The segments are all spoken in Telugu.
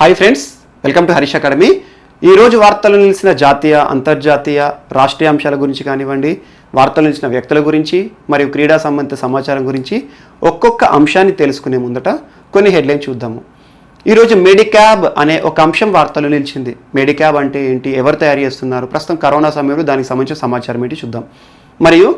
Hi friends, welcome to Harish academy. ఈరోజు వార్తలు నిలిచిన జాతీయ అంతర్జాతీయ రాష్ట్రీయ అంశాల గురించి కానివ్వండి, వార్తలు నిలిచిన వ్యక్తుల గురించి మరియు క్రీడా సంబంధిత సమాచారం గురించి ఒక్కొక్క అంశాన్ని తెలుసుకునే ముందట కొన్ని హెడ్లైన్ చూద్దాము. ఈరోజు మెడిక్యాబ్ అనే ఒక అంశం వార్తలు నిలిచింది. మెడిక్యాబ్ అంటే ఏంటి, ఎవరు తయారు చేస్తున్నారు, ప్రస్తుతం కరోనా సమయంలో దానికి సంబంధించిన సమాచారం ఏంటి చూద్దాం. మరియు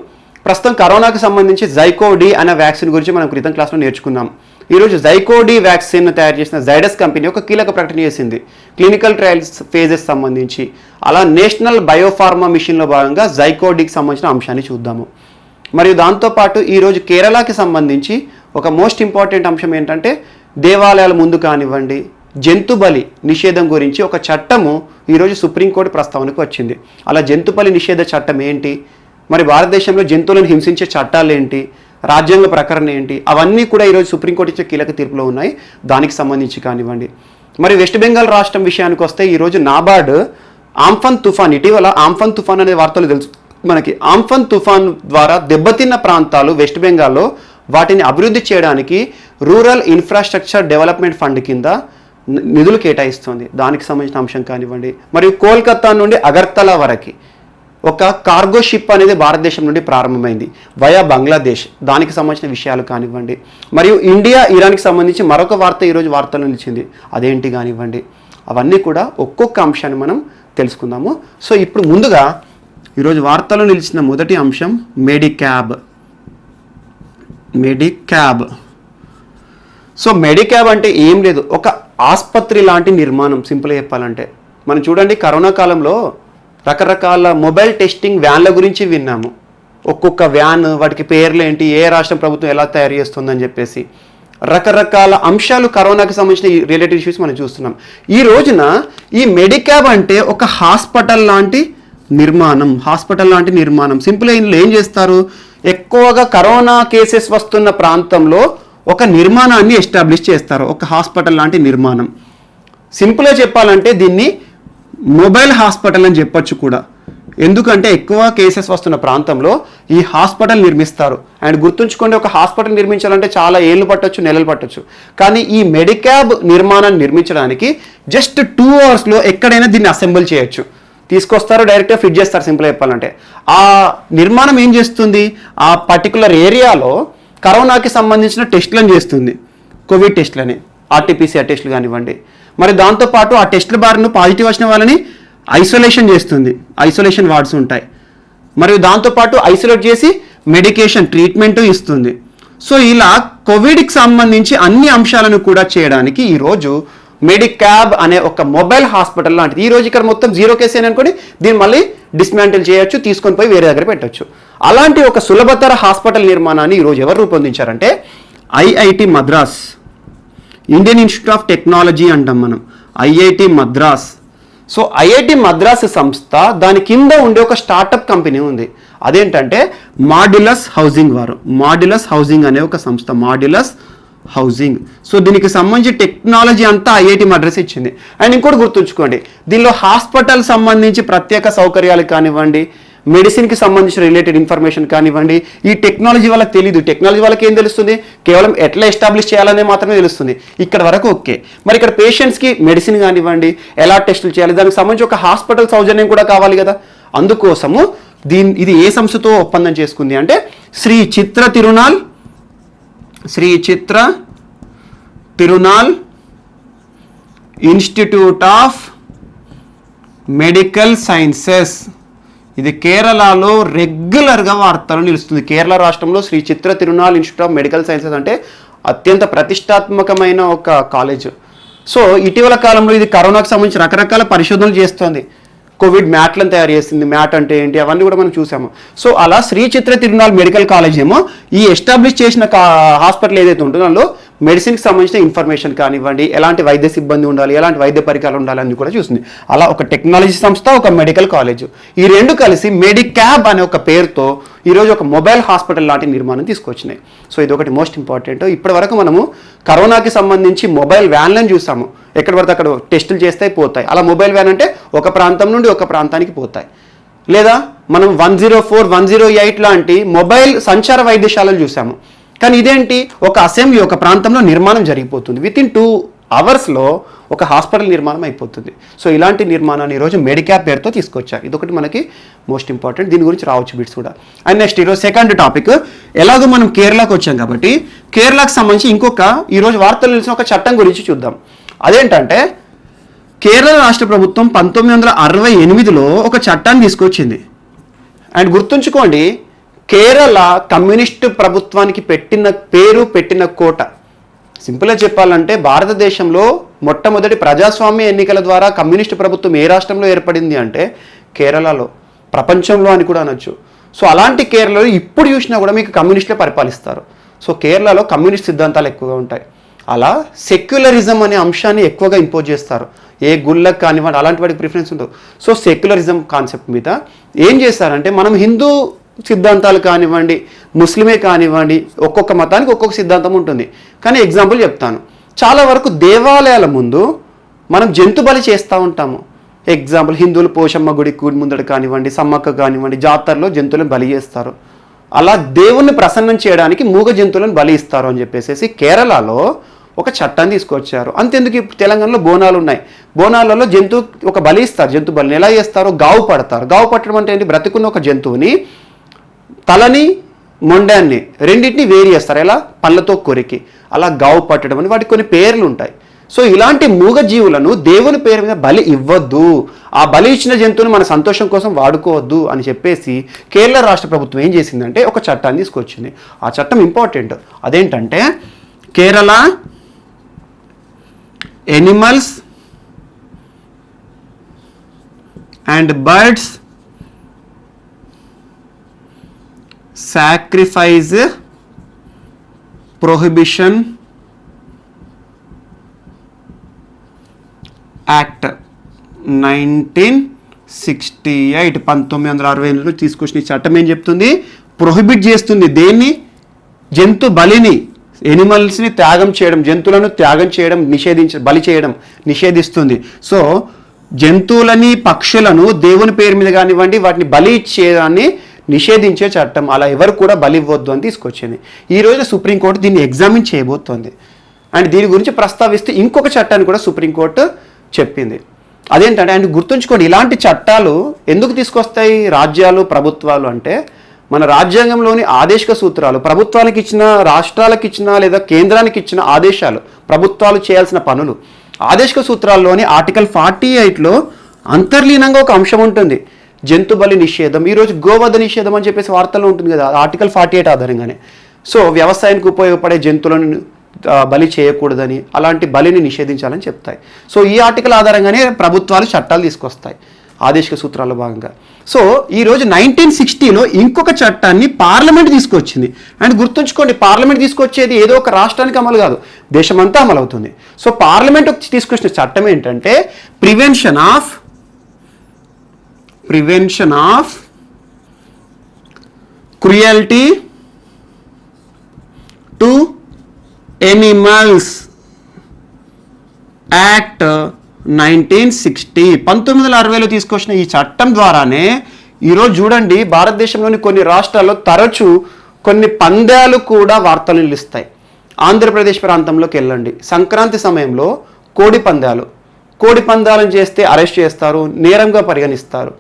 ప్రస్తుతం కరోనాకి సంబంధించి జైకోడి అనే వ్యాక్సిన్ గురించి మనం క్రితం క్లాస్లో నేర్చుకున్నాం. ఈరోజు జైకోడి వ్యాక్సిన్ తయారు చేసిన జైడస్ కంపెనీ ఒక కీలక ప్రకటన చేసింది క్లినికల్ ట్రయల్స్ ఫేజెస్ సంబంధించి. అలా నేషనల్ బయోఫార్మా మిషన్లో భాగంగా జైకోడికి సంబంధించిన అంశాన్ని చూద్దాము. మరియు దాంతోపాటు ఈరోజు కేరళకి సంబంధించి ఒక మోస్ట్ ఇంపార్టెంట్ అంశం ఏంటంటే దేవాలయాల ముందు కానివ్వండి జంతు బలి నిషేధం గురించి ఒక చట్టము ఈరోజు సుప్రీంకోర్టు ప్రస్తావనకు వచ్చింది. అలా జంతు బలి నిషేధ చట్టం ఏంటి, మరి భారతదేశంలో జంతువులను హింసించే చట్టాలు ఏంటి, రాజ్యాంగ ప్రకరణ ఏంటి, అవన్నీ కూడా ఈరోజు సుప్రీంకోర్టు ఇచ్చే కీలక తీర్పులో ఉన్నాయి. దానికి సంబంధించి కానివ్వండి. మరి వెస్ట్ బెంగాల్ రాష్ట్రం విషయానికి వస్తే ఈరోజు నాబార్డ్ ఆంఫన్ తుఫాన్, ఇటీవల ఆంఫన్ తుఫాన్ అనే వార్తలు తెలుసు మనకి. ఆంఫన్ తుఫాన్ ద్వారా దెబ్బతిన్న ప్రాంతాలు వెస్ట్ బెంగాల్లో వాటిని అభివృద్ధి చేయడానికి రూరల్ ఇన్ఫ్రాస్ట్రక్చర్ డెవలప్మెంట్ ఫండ్ కింద నిధులు కేటాయిస్తుంది. దానికి సంబంధించిన అంశం కానివ్వండి. మరియు కోల్కతా నుండి అగర్తలా వరకు ఒక కార్గో షిప్ అనేది భారతదేశం నుండి ప్రారంభమైంది వయా బంగ్లాదేశ్. దానికి సంబంధించిన విషయాలు కానివ్వండి. మరియు ఇండియా ఇరాన్కి సంబంధించి మరొక వార్త ఈరోజు వార్తలు నిలిచింది, అదేంటి కానివ్వండి. అవన్నీ కూడా ఒక్కొక్క అంశాన్ని మనం తెలుసుకుందాము. సో ఇప్పుడు ముందుగా ఈరోజు వార్తలు నిలిచిన మొదటి అంశం మెడిక్యాబ్. సో మెడిక్యాబ్ అంటే ఏం లేదు, ఒక ఆసుపత్రి లాంటి నిర్మాణం. సింపుల్గా చెప్పాలంటే మనం చూడండి, కరోనా కాలంలో రకరకాల మొబైల్ టెస్టింగ్ వ్యాన్ల గురించి విన్నాము. ఒక్కొక్క వ్యాన్, వాటికి పేర్లు ఏంటి, ఏ రాష్ట్ర ప్రభుత్వం ఎలా తయారు చేస్తుందని చెప్పేసి రకరకాల అంశాలు కరోనాకి సంబంధించిన రిలేటెడ్ ఇష్యూస్ మనం చూస్తున్నాం. ఈ రోజున ఈ మెడిక్యాబ్ అంటే ఒక హాస్పిటల్ లాంటి నిర్మాణం. సింపుల్గా ఇందులో ఏం చేస్తారు, ఎక్కువగా కరోనా కేసెస్ వస్తున్న ప్రాంతంలో ఒక నిర్మాణాన్ని ఎస్టాబ్లిష్ చేస్తారు, ఒక హాస్పిటల్ లాంటి నిర్మాణం. సింపుల్గా చెప్పాలంటే దీన్ని మొబైల్ హాస్పిటల్ అని చెప్పొచ్చు కూడా. ఎందుకంటే ఎక్కువ కేసెస్ వస్తున్న ప్రాంతంలో ఈ హాస్పిటల్ నిర్మిస్తారు. అండ్ గుర్తుంచుకోండి, ఒక హాస్పిటల్ నిర్మించాలంటే చాలా ఏళ్ళు పట్టొచ్చు, నెలలు పట్టొచ్చు. కానీ ఈ మెడిక్యాబ్ నిర్మాణాన్ని నిర్మించడానికి జస్ట్ 2 అవర్స్లో ఎక్కడైనా దీన్ని అసెంబుల్ చేయొచ్చు. తీసుకొస్తారు, డైరెక్ట్గా ఫిట్ చేస్తారు. సింపుల్గా చెప్పాలంటే ఆ నిర్మాణం ఏం చేస్తుంది, ఆ పర్టికులర్ ఏరియాలో కరోనాకి సంబంధించిన టెస్టులను చేస్తుంది. కోవిడ్ టెస్టులని, ఆర్టీపీసీఆర్ టెస్టులు కానివ్వండి. మరి దాంతోపాటు ఆ టెస్టుల బారిన పాజిటివ్ వచ్చిన వాళ్ళని ఐసోలేషన్ చేస్తుంది, ఐసోలేషన్ వార్డ్స్ ఉంటాయి. మరియు దాంతోపాటు ఐసోలేట్ చేసి మెడికేషన్ ట్రీట్మెంట్ ఇస్తుంది. సో ఇలా కోవిడ్కి సంబంధించి అన్ని అంశాలను కూడా చేయడానికి ఈరోజు మెడిక్యాబ్ అనే ఒక మొబైల్ హాస్పిటల్ లాంటిది. ఈరోజు ఇక్కడ మొత్తం 0 కేసు అని అనుకోండి, దీన్ని మళ్ళీ డిస్మాంటిల్ చేయొచ్చు, తీసుకొని పోయి వేరే దగ్గర పెట్టచ్చు. అలాంటి ఒక సులభతర హాస్పిటల్ నిర్మాణాన్ని ఈరోజు ఎవరు రూపొందించారంటే IIT Madras, Indian Institute of Technology అంటాం మనం, IIT Madras. So IIT Madras సంస్థ, దాని కింద ఉండే ఒక స్టార్టప్ కంపెనీ ఉంది. అదేంటంటే మాడ్యులస్ హౌసింగ్ అనే ఒక సంస్థ, మాడ్యులస్ హౌసింగ్. సో దీనికి సంబంధించి టెక్నాలజీ అంతా ఐఐటి మద్రాస్ ఇచ్చింది. అండ్ ఇంకోటి గుర్తుంచుకోండి, దీనిలో హాస్పిటల్ సంబంధించి ప్రత్యేక సౌకర్యాలు కానివ్వండి, మెడిసిన్కి సంబంధించిన రిలేటెడ్ ఇన్ఫర్మేషన్ కానివ్వండి, ఈ టెక్నాలజీ వాళ్ళకి తెలియదు. టెక్నాలజీ వాళ్ళకి ఏం తెలుస్తుంది, కేవలం ఎట్లా ఎస్టాబ్లిష్ చేయాలనే మాత్రమే తెలుస్తుంది. ఇక్కడ వరకు ఓకే. మరి ఇక్కడ పేషెంట్స్కి మెడిసిన్ కానివ్వండి, ఎలా టెస్టులు చేయాలి, దానికి సంబంధించి ఒక హాస్పిటల్ సౌజన్యం కూడా కావాలి కదా. అందుకోసము ఇది ఏ సంస్థతో ఒప్పందం చేసుకుంది అంటే Shri Chitra Tirunal Institute of Medical Sciences. ఇది కేరళలో రెగ్యులర్గా వార్తలు నిలుస్తుంది. కేరళ రాష్ట్రంలో Shri Chitra Tirunal Institute of Medical Sciences అంటే అత్యంత ప్రతిష్టాత్మకమైన ఒక కాలేజ్. సో ఇటీవల కాలంలో ఇది కరోనాకు సంబంధించి రకరకాల పరిశోధనలు చేస్తుంది. కోవిడ్ మ్యాట్లను తయారు చేస్తుంది. మ్యాట్ అంటే ఏంటి, అవన్నీ కూడా మనం చూసాము. సో అలా శ్రీ చిత్ర తిరునాల్ మెడికల్ కాలేజ్ ఏమో ఈ ఎస్టాబ్లిష్ చేసిన హాస్పిటల్ ఏదైతే ఉంటుందో అందులో మెడిసిన్కి సంబంధించిన ఇన్ఫర్మేషన్ కానివ్వండి, ఎలాంటి వైద్య సిబ్బంది ఉండాలి, ఎలాంటి వైద్య పరికరాలు ఉండాలి అని కూడా చూస్తుంది. అలా ఒక టెక్నాలజీ సంస్థ, ఒక మెడికల్ కాలేజ్, ఈ రెండు కలిసి మెడిక్యాబ్ అనే ఒక పేరుతో ఈరోజు ఒక మొబైల్ హాస్పిటల్ లాంటి నిర్మాణం తీసుకొచ్చినాయి. సో ఇది ఒకటి మోస్ట్ ఇంపార్టెంట్. ఇప్పటి వరకు మనము కరోనాకి సంబంధించి మొబైల్ వ్యాన్లను చూసాము, ఎక్కడ పడితే అక్కడ టెస్టులు చేస్తే పోతాయి. అలా మొబైల్ వ్యాన్ అంటే ఒక ప్రాంతం నుండి ఒక ప్రాంతానికి పోతాయి. లేదా మనం 104, 108 లాంటి మొబైల్ సంచార వైద్యశాలలు చూసాము. కానీ ఇదేంటి, ఒక అసెంబ్లీ, ఒక ప్రాంతంలో నిర్మాణం జరిగిపోతుంది. విత్ ఇన్ 2 అవర్స్లో ఒక హాస్పిటల్ నిర్మాణం అయిపోతుంది. సో ఇలాంటి నిర్మాణాన్ని ఈరోజు మెడిక్యాప్ పేరుతో తీసుకొచ్చారు. ఇదొకటి మనకి మోస్ట్ ఇంపార్టెంట్, దీని గురించి రావచ్చు బిట్స్ కూడా. అండ్ నెక్స్ట్ ఈరోజు సెకండ్ టాపిక్, ఎలాగో మనం కేరళకు వచ్చాం కాబట్టి కేరళకు సంబంధించి ఇంకొక ఈరోజు వార్తలు తెలిసిన ఒక చట్టం గురించి చూద్దాం. అదేంటంటే కేరళ రాష్ట్ర ప్రభుత్వం 1968లో ఒక చట్టాన్ని తీసుకొచ్చింది. అండ్ గుర్తుంచుకోండి, కేరళ కమ్యూనిస్టు ప్రభుత్వానికి పెట్టిన పేరు, పెట్టిన కోట. సింపుల్గా చెప్పాలంటే భారతదేశంలో మొట్టమొదటి ప్రజాస్వామ్య ఎన్నికల ద్వారా కమ్యూనిస్టు ప్రభుత్వం ఏ రాష్ట్రంలో ఏర్పడింది అంటే కేరళలో, ప్రపంచంలో అని కూడా అనొచ్చు. సో అలాంటి కేరళలో ఇప్పుడు చూసినా కూడా మీకు కమ్యూనిస్టులే పరిపాలిస్తారు. సో కేరళలో కమ్యూనిస్ట్ సిద్ధాంతాలు ఎక్కువగా ఉంటాయి. అలా సెక్యులరిజం అనే అంశాన్ని ఎక్కువగా ఇంపోజ్ చేస్తారు. ఏ గుళ్ళకు కానివ్వండి అలాంటి వాటికి ప్రిఫరెన్స్ ఉండదు. సో సెక్యులరిజం కాన్సెప్ట్ మీద ఏం చేస్తారంటే, మనం హిందూ సిద్ధాంతాలు కానివ్వండి, ముస్లిమే కానివ్వండి, ఒక్కొక్క మతానికి ఒక్కొక్క సిద్ధాంతం ఉంటుంది. కానీ ఎగ్జాంపుల్ చెప్తాను, చాలా వరకు దేవాలయాల ముందు మనం జంతు బలి చేస్తూ ఉంటాము. ఎగ్జాంపుల్ హిందువులు పోషమ్మ గుడి ముందట కానివ్వండి, సమ్మక్క కానివ్వండి, జాతరలో జంతువులను బలి చేస్తారు. అలా దేవుణ్ణి ప్రసన్నం చేయడానికి మూగ జంతువులను బలి ఇస్తారు అని చెప్పేసి కేరళలో ఒక చట్టాన్ని తీసుకొచ్చారు. అంతెందుకు ఇప్పుడు తెలంగాణలో బోనాలు ఉన్నాయి. బోనాలలో జంతువు ఒక బలి ఇస్తారు. జంతు బలిని ఎలా చేస్తారు? గావు పడతారు. గావు పట్టడం అంటే ఏంటి? బ్రతికున్న ఒక జంతువుని తలని మొండాన్ని రెండింటిని వేరు చేస్తారు. ఎలా? పళ్ళతో కొరికి అలా గావు పట్టడం అని వాటికి కొన్ని పేర్లు ఉంటాయి. సో ఇలాంటి మూగ జీవులను దేవుని పేరు మీద బలి ఇవ్వద్దు, ఆ బలి ఇచ్చిన జంతువుని మన సంతోషం కోసం వాడుకోవద్దు అని చెప్పేసి కేరళ రాష్ట్ర ప్రభుత్వం ఏం చేసిందంటే ఒక చట్టాన్ని తీసుకొచ్చింది. ఆ చట్టం ఇంపార్టెంట్. అదేంటంటే Kerala animals and birds sacrifice prohibition act 1968 1968లో తీసుకొచ్చిన ఈ చట్టం ఏం చెప్తుంది? ప్రొహిబిట్ చేస్తుంది దేన్ని? జంతు బలిని, ఎనిమల్స్ని త్యాగం చేయడం, జంతువులను త్యాగం చేయడం బలి చేయడం నిషేధిస్తుంది. సో జంతువులని, పక్షులను దేవుని పేరు మీద కానివ్వండి వాటిని బలి ఇచ్చేదాన్ని నిషేధించే చట్టం. అలా ఎవరు కూడా బలి ఇవ్వద్దు అని తీసుకొచ్చింది. ఈరోజు సుప్రీంకోర్టు దీన్ని ఎగ్జామిన్ చేయబోతోంది. అండ్ దీని గురించి ప్రస్తావిస్తే ఇంకొక చట్టాన్ని కూడా సుప్రీంకోర్టు చెప్పింది. అదేంటంటే, అండ్ గుర్తుంచుకోండి, ఇలాంటి చట్టాలు ఎందుకు తీసుకొస్తాయి రాజ్యాలు, ప్రభుత్వాలు అంటే మన రాజ్యాంగంలోని ఆదేశిక సూత్రాలు, ప్రభుత్వానికి ఇచ్చిన, రాష్ట్రాలకు ఇచ్చిన లేదా కేంద్రానికి ఇచ్చిన ఆదేశాలు, ప్రభుత్వాలు చేయాల్సిన పనులు, ఆదేశిక సూత్రాల్లోని ఆర్టికల్ 48లో అంతర్లీనంగా ఒక అంశం ఉంటుంది, జంతు బలి నిషేధం. ఈరోజు గోవధ నిషేధం అని చెప్పేసి వార్తల్లో ఉంటుంది కదా, ఆర్టికల్ 48 ఆధారంగానే. సో వ్యవసాయానికి ఉపయోగపడే జంతువులను బలి చేయకూడదని, అలాంటి బలిని నిషేధించాలని చెప్తాయి. సో ఈ ఆర్టికల్ ఆధారంగానే ప్రభుత్వాలు చట్టాలు తీసుకొస్తాయి ఆదేశిక సూత్రాల్లో భాగంగా. సో ఈరోజు 1960లో ఇంకొక చట్టాన్ని పార్లమెంట్ తీసుకొచ్చింది. అండ్ గుర్తుంచుకోండి, పార్లమెంట్ తీసుకొచ్చేది ఏదో ఒక రాష్ట్రానికి అమలు కాదు, దేశమంతా అమలు అవుతుంది. సో పార్లమెంట్ తీసుకొచ్చిన చట్టం ఏంటంటే prevention of cruelty to animals act 1960 1960లో తీసుకొచ్చిన ఈ చట్టం ద్వారానే ఈరోజు చూడండి భారతదేశంలోని కొన్ని రాష్ట్రాల్లో తరచూ కొన్ని పందాలు కూడా వార్తలు నిలుస్తాయి. ఆంధ్రప్రదేశ్ ప్రాంతంలోకి వెళ్ళండి, సంక్రాంతి సమయంలో కోడి పందాలను చేస్తే అరెస్ట్ చేస్తారు, నేరంగా పరిగణిస్తారు.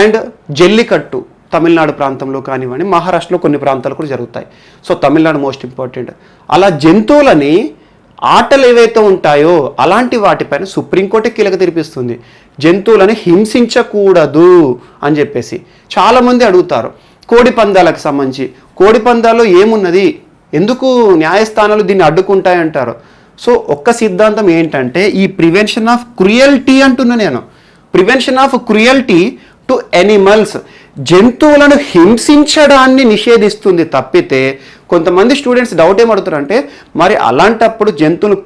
అండ్ జల్లికట్టు తమిళనాడు ప్రాంతంలో కానివ్వండి, మహారాష్ట్రలో కొన్ని ప్రాంతాలు కూడా జరుగుతాయి. So Tamil Nadu most important. అలా జంతువులని ఆటలు ఏవైతే ఉంటాయో అలాంటి వాటిపైన సుప్రీంకోర్టు కీలక తీర్పిస్తుంది. జంతువులను హింసించకూడదు అని చెప్పేసి చాలామంది అడుగుతారు. కోడి పందాలకు సంబంధించి, కోడి పందాల్లో ఏమున్నది, ఎందుకు న్యాయస్థానాలు దీన్ని అడ్డుకుంటాయంటారు. సో ఒక్క సిద్ధాంతం ఏంటంటే ఈ ప్రివెన్షన్ ఆఫ్ క్రుయల్టీ అంటున్నా నేను, prevention of cruelty to animals, జంతువులను హింసించడాన్ని నిషేధిస్తుంది తప్పితే. కొంతమంది స్టూడెంట్స్ డౌట్ ఏమడుగుతారంటే, మరి అలాంటప్పుడు జంతువులు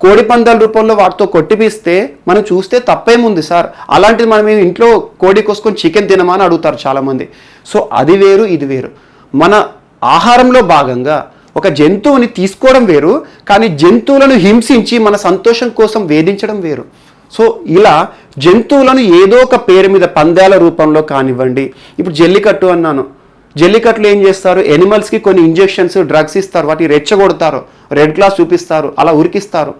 కోడి పందాల రూపంలో వాటితో కొట్టిపిస్తే మనం చూస్తే తప్పేముంది సార్, అలాంటిది మనం ఇంట్లో కోడి కోసుకొని చికెన్ తినమా అని అడుగుతారు చాలామంది. సో అది వేరు ఇది వేరు. మన ఆహారంలో భాగంగా ఒక జంతువుని తీసుకోవడం వేరు, కానీ జంతువులను హింసించి మన సంతోషం కోసం వేధించడం వేరు. సో ఇలా జంతువులను ఏదో ఒక పేరు మీద పందాల రూపంలో కానివ్వండి, ఇప్పుడు జల్లికట్టు అన్నాను, జల్లికట్టులో ఏం చేస్తారు, ఎనిమల్స్కి కొన్ని ఇంజెక్షన్స్, డ్రగ్స్ ఇస్తారు, వాటిని రెచ్చగొడతారు, రెడ్ క్లాస్ చూపిస్తారు, అలా ఉరికిస్తారు.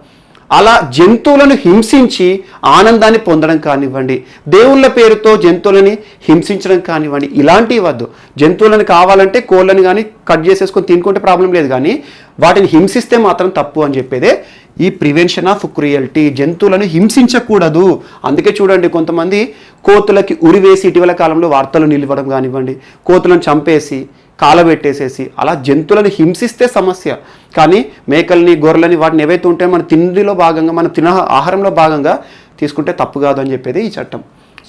అలా జంతువులను హింసించి ఆనందాన్ని పొందడం కానివ్వండి, దేవుళ్ళ పేరుతో జంతువులని హింసించడం కానివ్వండి, ఇలాంటివి వద్దు. జంతువులను కావాలంటే కోళ్ళని కానీ కట్ చేసేసుకొని తినుకుంటే ప్రాబ్లం లేదు, కానీ వాటిని హింసిస్తే మాత్రం తప్పు అని చెప్పేదే ఈ ప్రివెన్షన్ ఆఫ్ క్రుయల్టీ. జంతువులను హింసించకూడదు. అందుకే చూడండి, కొంతమంది కోతులకి ఉరివేసి ఇటీవల కాలంలో వార్తలు నిలవడం కానివ్వండి, కోతులను చంపేసి కాలబెట్టేసేసి అలా జంతువులను హింసిస్తే సమస్య. కానీ మేకల్ని గొర్రెలని వాటిని ఏవైతే ఉంటాయో మన తిండిలో భాగంగా, మన ఆహారంలో భాగంగా తీసుకుంటే తప్పు కాదు అని చెప్పేది ఈ చట్టం.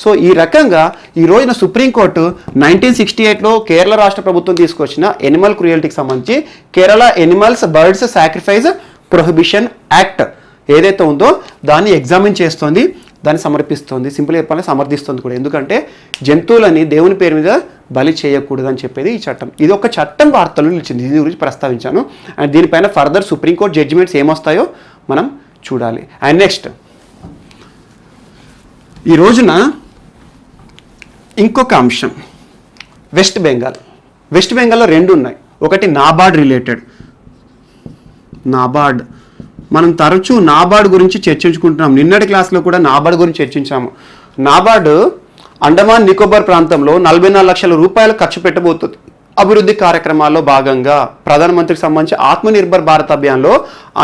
సో ఈ రకంగా ఈ రోజున సుప్రీంకోర్టు 1968లో కేరళ రాష్ట్ర ప్రభుత్వం తీసుకొచ్చిన ఎనిమల్ క్రుయల్టీకి సంబంధించి Kerala animals birds sacrifice prohibition act ఏదైతే ఉందో దాన్ని ఎగ్జామిన్ చేస్తోంది, దాన్ని సమర్పిస్తోంది. సింపుల్ చెప్పాలంటే సమర్థిస్తుంది కూడా. ఎందుకంటే జంతువులని దేవుని పేరు మీద బలి చేయకూడదు అని చెప్పేది ఈ చట్టం. ఇది ఒక చట్టం వార్తలు నిలిచింది, దీని గురించి ప్రస్తావించాను. అండ్ దీనిపైన ఫర్దర్ సుప్రీంకోర్టు జడ్జిమెంట్స్ ఏమొస్తాయో మనం చూడాలి. అండ్ నెక్స్ట్ ఈ రోజున ఇంకొక అంశం, వెస్ట్ బెంగాల్. వెస్ట్ బెంగాల్లో రెండు ఉన్నాయి. ఒకటి నాబార్డ్ రిలేటెడ్. నాబార్డ్ మనం తరచూ నాబార్డ్ గురించి చర్చించుకుంటున్నాం. నిన్నటి క్లాస్లో కూడా నాబార్డ్ గురించి చర్చించాము. నాబార్డ్ అండమాన్ నికోబార్ ప్రాంతంలో 44 లక్షల రూపాయలు ఖర్చు పెట్టబోతుంది అభివృద్ధి కార్యక్రమాల్లో భాగంగా. ప్రధానమంత్రికి సంబంధించి ఆత్మనిర్భర్ భారత్ అభియాన్లో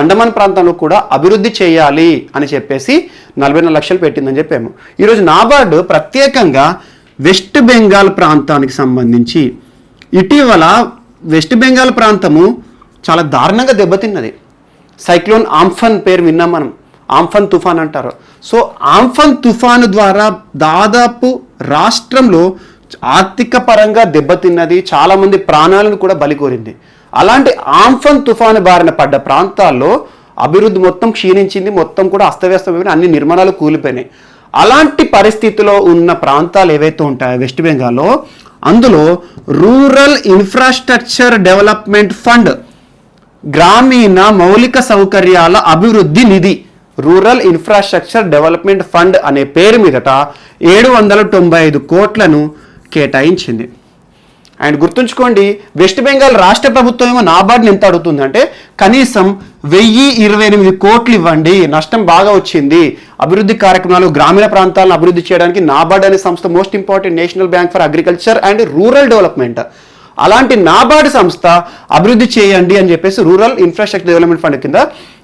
అండమాన్ ప్రాంతంలో కూడా అభివృద్ధి చేయాలి అని చెప్పేసి 44 లక్షలు పెట్టిందని చెప్పాము. ఈరోజు నాబార్డ్ ప్రత్యేకంగా వెస్ట్ బెంగాల్ ప్రాంతానికి సంబంధించి ఇటీవల వెస్ట్ బెంగాల్ ప్రాంతము చాలా దారుణంగా దెబ్బతిన్నది. సైక్లోన్ ఆంఫన్ పేరు విన్నాం మనం, ఆంఫన్ తుఫాన్ అంటారు. సో ఆంఫన్ తుఫాను ద్వారా దాదాపు రాష్ట్రంలో ఆర్థిక పరంగా దెబ్బతిన్నది, చాలామంది ప్రాణాలను కూడా బలికోరింది. అలాంటి ఆంఫన్ తుఫాను బారిన పడ్డ ప్రాంతాల్లో అభివృద్ధి మొత్తం క్షీణించింది, మొత్తం కూడా అస్తవ్యస్తమైన అన్ని నిర్మాణాలు కూలిపోయినాయి. అలాంటి పరిస్థితిలో ఉన్న ప్రాంతాలు ఏవైతే ఉంటాయో వెస్ట్ బెంగాల్లో, అందులో రూరల్ ఇన్ఫ్రాస్ట్రక్చర్ డెవలప్మెంట్ ఫండ్, గ్రామీణ మౌలిక సౌకర్యాల అభివృద్ధి నిధి, రూరల్ ఇన్ఫ్రాస్ట్రక్చర్ డెవలప్మెంట్ ఫండ్ అనే పేరు మీదట 795 కోట్లను కేటాయించింది. అండ్ గుర్తుంచుకోండి, వెస్ట్ బెంగాల్ రాష్ట్ర ప్రభుత్వం ఏమో నాబార్డ్ని ఎంత అడుగుతుందంటే కనీసం 1028 కోట్లు ఇవ్వండి, నష్టం బాగా వచ్చింది, అభివృద్ధి కార్యక్రమాలు గ్రామీణ ప్రాంతాలను అభివృద్ధి చేయడానికి నాబార్డ్ అనే సంస్థ most important national bank for agriculture and rural development. అలాంటి నాబార్డ్ సంస్థ అభివృద్ధి చేయండి అని చెప్పేసి రూరల్ ఇన్ఫ్రాస్ట్రక్చర్ డెవలప్మెంట్ ఫండ్ కింద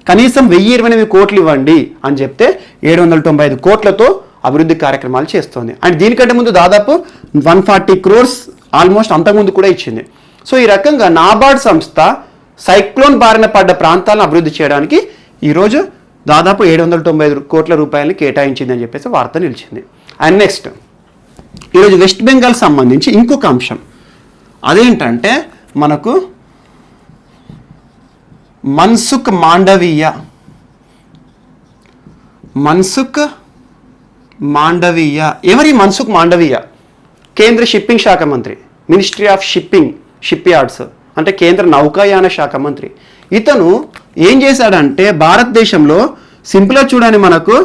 కనీసం 1028 కోట్లు ఇవ్వండి అని చెప్తే 795 కోట్లతో అభివృద్ధి కార్యక్రమాలు చేస్తోంది. అండ్ దీనికంటే ముందు దాదాపు 140 crores ఆల్మోస్ట్ అంతకుముందు కూడా ఇచ్చింది. సో ఈ రకంగా నాబార్డ్ సంస్థ సైక్లోన్ బారిన పడ్డ ప్రాంతాలను అభివృద్ధి చేయడానికి ఈరోజు దాదాపు 795 కోట్ల రూపాయలని కేటాయించింది అని చెప్పేసి వార్త నిలిచింది. అండ్ నెక్స్ట్ ఈరోజు వెస్ట్ బెంగాల్ సంబంధించి ఇంకొక అంశం, అదేంటంటే మనకు మన్సుఖ్ మాండవీయ. ఎవరి మన్సుఖ్ మాండవీయ? కేంద్ర షిప్పింగ్ శాఖ మంత్రి, ministry of shipping, ship yards అంటే కేంద్ర నౌకాయాన శాఖ మంత్రి. ఇతను ఏం చేశాడంటే భారతదేశంలో సింపుల్గా చూడండి, మనకు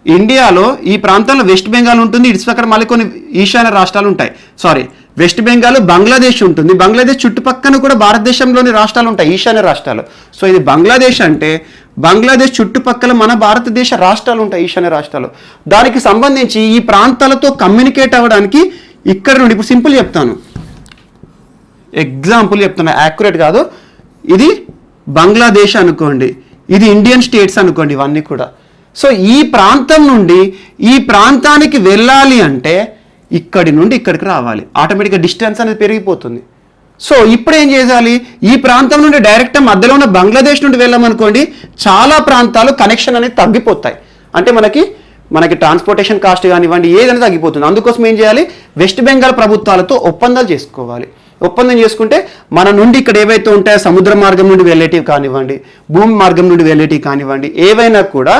ఇండియాలో ఈ ప్రాంతంలో వెస్ట్ బెంగాల్ ఉంటుంది, ఇటు పక్కన మళ్ళీ కొన్ని ఈశాన్య రాష్ట్రాలు ఉంటాయి. వెస్ట్ బెంగాల్ బంగ్లాదేశ్ ఉంటుంది, బంగ్లాదేశ్ చుట్టుపక్కన కూడా భారతదేశంలోని రాష్ట్రాలు ఉంటాయి, ఈశాన్య రాష్ట్రాలు. సో ఇది బంగ్లాదేశ్ అంటే బంగ్లాదేశ్ చుట్టుపక్కల మన భారతదేశ రాష్ట్రాలు ఉంటాయి, ఈశాన్య రాష్ట్రాలు. దానికి సంబంధించి ఈ ప్రాంతాలతో కమ్యూనికేట్ అవ్వడానికి ఇక్కడ నుండి ఇప్పుడు సింపుల్ చెప్తాను, ఎగ్జాంపుల్ చెప్తున్నా, యాక్యురేట్ కాదు. ఇది బంగ్లాదేశ్ అనుకోండి, ఇది ఇండియన్ స్టేట్స్ అనుకోండి, ఇవన్నీ కూడా. సో ఈ ప్రాంతం నుండి ఈ ప్రాంతానికి వెళ్ళాలి అంటే ఇక్కడి నుండి ఇక్కడికి రావాలి, ఆటోమేటిక్గా డిస్టెన్స్ అనేది పెరిగిపోతుంది. సో ఇప్పుడు ఏం చేయాలి, ఈ ప్రాంతం నుండి డైరెక్ట్ మధ్యలో ఉన్న బంగ్లాదేశ్ నుండి వెళ్ళామనుకోండి, చాలా ప్రాంతాలు కనెక్షన్ అనేది తగ్గిపోతాయి. అంటే మనకి ట్రాన్స్పోర్టేషన్ కాస్ట్ కానివ్వండి ఏదైనా తగ్గిపోతుంది. అందుకోసం ఏం చేయాలి, వెస్ట్ బెంగాల్ ప్రభుత్వాలతో ఒప్పందాలు చేసుకోవాలి. ఒప్పందం చేసుకుంటే మన నుండి ఇక్కడ ఏవైతే ఉంటాయో సముద్ర మార్గం నుండి వెళ్ళేటివి కానివ్వండి, భూమి మార్గం నుండి వెళ్ళేటివి కానివ్వండి, ఏవైనా కూడా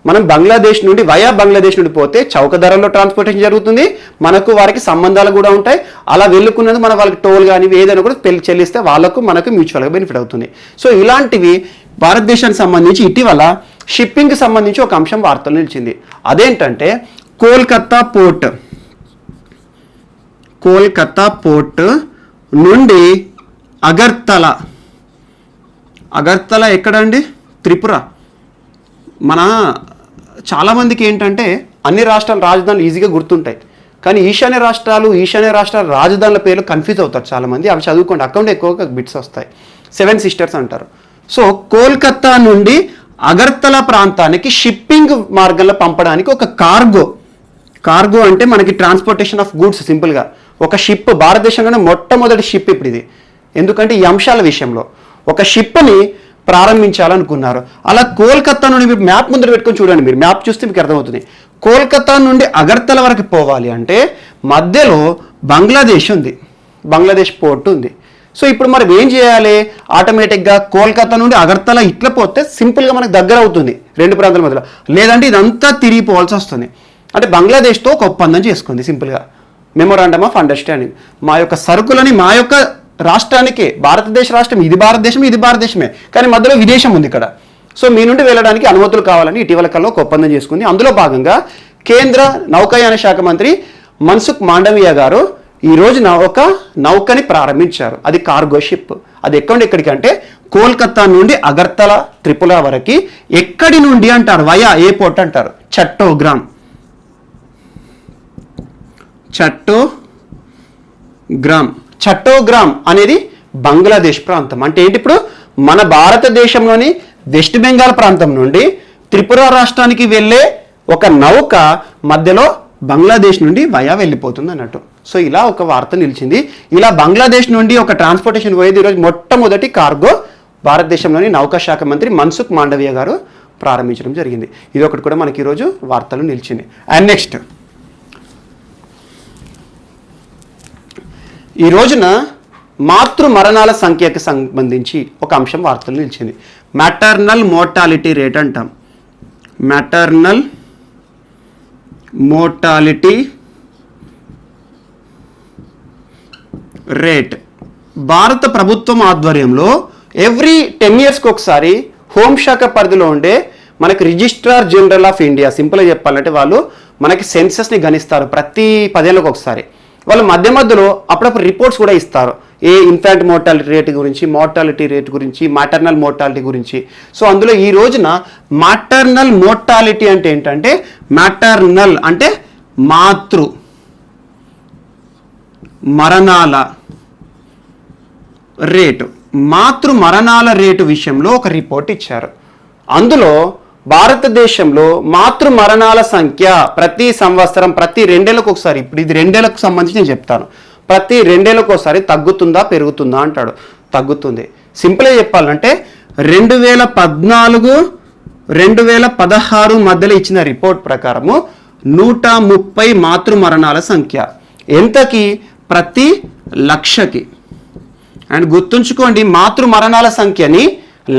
మనం బంగ్లాదేశ్ నుండి బంగ్లాదేశ్ నుండి పోతే చౌక ధరల్లో ట్రాన్స్పోర్టేషన్ జరుగుతుంది, మనకు వారికి సంబంధాలు కూడా ఉంటాయి. అలా వెళ్ళుకున్నది మన వాళ్ళకి టోల్ కానీ ఏదైనా కూడా చెల్లిస్తే వాళ్ళకు మనకు మ్యూచువల్గా బెనిఫిట్ అవుతుంది. సో ఇలాంటివి భారతదేశానికి సంబంధించి ఇటీవల షిప్పింగ్కి సంబంధించి ఒక అంశం వార్తలు నిలిచింది. అదేంటంటే కోల్కతా పోర్ట్ నుండి అగర్తల ఎక్కడండి? త్రిపుర. మన చాలామందికి ఏంటంటే అన్ని రాష్ట్రాల రాజధానులు ఈజీగా గుర్తుంటాయి, కానీ ఈశాన్య రాష్ట్రాల రాజధానుల పేర్లు కన్ఫ్యూజ్ అవుతారు చాలామంది. అవి చదువుకోండి, అకౌంట్ ఎక్కువగా బిట్స్ వస్తాయి. 7 సిస్టర్స్ అంటారు. సో కోల్కతా నుండి అగర్తల ప్రాంతానికి షిప్పింగ్ మార్గంలో పంపడానికి ఒక కార్గో అంటే మనకి ట్రాన్స్పోర్టేషన్ ఆఫ్ గూడ్స్. సింపుల్గా ఒక షిప్, భారతదేశంలోనే మొట్టమొదటి షిప్ ఇప్పుడు ఇది. ఎందుకంటే ఈ అంశాల విషయంలో ఒక షిప్ని ప్రారంభించాలనుకున్నారు. అలా కోల్కతా నుండి మీరు మ్యాప్ ముందర పెట్టుకొని చూడండి, మీరు మ్యాప్ చూస్తే మీకు అర్థమవుతుంది. కోల్కతా నుండి అగర్తల వరకు పోవాలి అంటే మధ్యలో బంగ్లాదేశ్ ఉంది, బంగ్లాదేశ్ పోర్ట్ ఉంది. సో ఇప్పుడు మనం ఏం చేయాలి? ఆటోమేటిక్గా కోల్కతా నుండి అగర్తల ఇట్లా పోతే సింపుల్గా మనకు దగ్గర అవుతుంది రెండు ప్రాంతాల మధ్యలో. లేదంటే ఇదంతా తిరిగిపోవాల్సి వస్తుంది. అంటే బంగ్లాదేశ్తో ఒక ఒప్పందం చేసుకుంది సింపుల్గా, మెమోరాండమ్ ఆఫ్ అండర్స్టాండింగ్. మా యొక్క సరుకులని మా యొక్క రాష్ట్రానికే, భారతదేశ రాష్ట్రం ఇది భారతదేశమే, కానీ మధ్యలో విదేశం ఉంది ఇక్కడ. సో మీ నుండి వెళ్ళడానికి అనుమతులు కావాలని ఇటీవల కాలంలో ఒక ఒప్పందం చేసుకుంది. అందులో భాగంగా కేంద్ర నౌకాయాన శాఖ మంత్రి మన్సుఖ్ మాండవీయ గారు ఈ రోజున ఒక నౌకని ప్రారంభించారు. అది కార్గో షిప్. అది ఎక్కడికి అంటే కోల్కతా నుండి అగర్తల త్రిపుర వరకు. ఎక్కడి నుండి అంటారు? వయా ఎయిర్పోర్ట్ అంటారు. చట్టోగ్రామ్ అనేది బంగ్లాదేశ్ ప్రాంతం. అంటే ఏంటి? ఇప్పుడు మన భారతదేశంలోని వెస్ట్ బెంగాల్ ప్రాంతం నుండి త్రిపుర రాష్ట్రానికి వెళ్ళే ఒక నౌక మధ్యలో బంగ్లాదేశ్ నుండి వయా వెళ్ళిపోతుంది అన్నట్టు. సో ఇలా ఒక వార్త నిలిచింది. ఇలా బంగ్లాదేశ్ నుండి ఒక ట్రాన్స్పోర్టేషన్ పోయేది ఈరోజు మొట్టమొదటి కార్గో భారతదేశంలోని నౌకా శాఖ మంత్రి మన్సుఖ్ మాండవీయ గారు ప్రారంభించడం జరిగింది. ఇది ఒకటి కూడా మనకి ఈరోజు వార్తలు నిలిచింది. అండ్ నెక్స్ట్, ఈ రోజున మాతృ మరణాల సంఖ్యకి సంబంధించి ఒక అంశం వార్తలు నిలిచింది. మ్యాటర్నల్ మోర్టాలిటీ రేట్ అంటాం. మ్యాటర్నల్ మోర్టాలిటీ రేట్ భారత ప్రభుత్వం ఆధ్వర్యంలో ఎవ్రీ 10 yearsకి ఒకసారి హోంశాఖ పరిధిలో ఉండే మనకి రిజిస్ట్రార్ జనరల్ ఆఫ్ ఇండియా, సింపుల్గా చెప్పాలంటే వాళ్ళు మనకి సెన్సస్ని గణిస్తారు ప్రతి 10 ఏళ్ళకి ఒకసారి. వాళ్ళు మధ్యలో అప్పుడప్పుడు రిపోర్ట్స్ కూడా ఇస్తారు. ఇన్ఫాంట్ మోర్టాలిటీ రేట్ గురించి, మార్టాలిటీ రేట్ గురించి, మాటర్నల్ మోర్టాలిటీ గురించి. సో అందులో ఈ రోజున మాటర్నల్ మోర్టాలిటీ అంటే ఏంటంటే, మాటర్నల్ అంటే మాతృ మరణాల రేటు, మాతృ మరణాల రేటు విషయంలో ఒక రిపోర్ట్ ఇచ్చారు. అందులో భారతదేశంలో మాతృ మరణాల సంఖ్య ప్రతి సంవత్సరం, ప్రతి 2 ఏళ్ళకు ఒకసారి, ఇప్పుడు ఇది 2 ఏళ్ళకు సంబంధించి నేను చెప్తాను, ప్రతి 2 ఏళ్ళకు ఒకసారి తగ్గుతుందా పెరుగుతుందా అంటాడు. తగ్గుతుంది. సింపుల్గా చెప్పాలంటే 2014, 2016 మధ్యలో ఇచ్చిన రిపోర్ట్ ప్రకారము 130 మాతృ మరణాల సంఖ్య. ఎంతకి? ప్రతి 1,00,000కి. అండ్ గుర్తుంచుకోండి, మాతృ మరణాల సంఖ్యని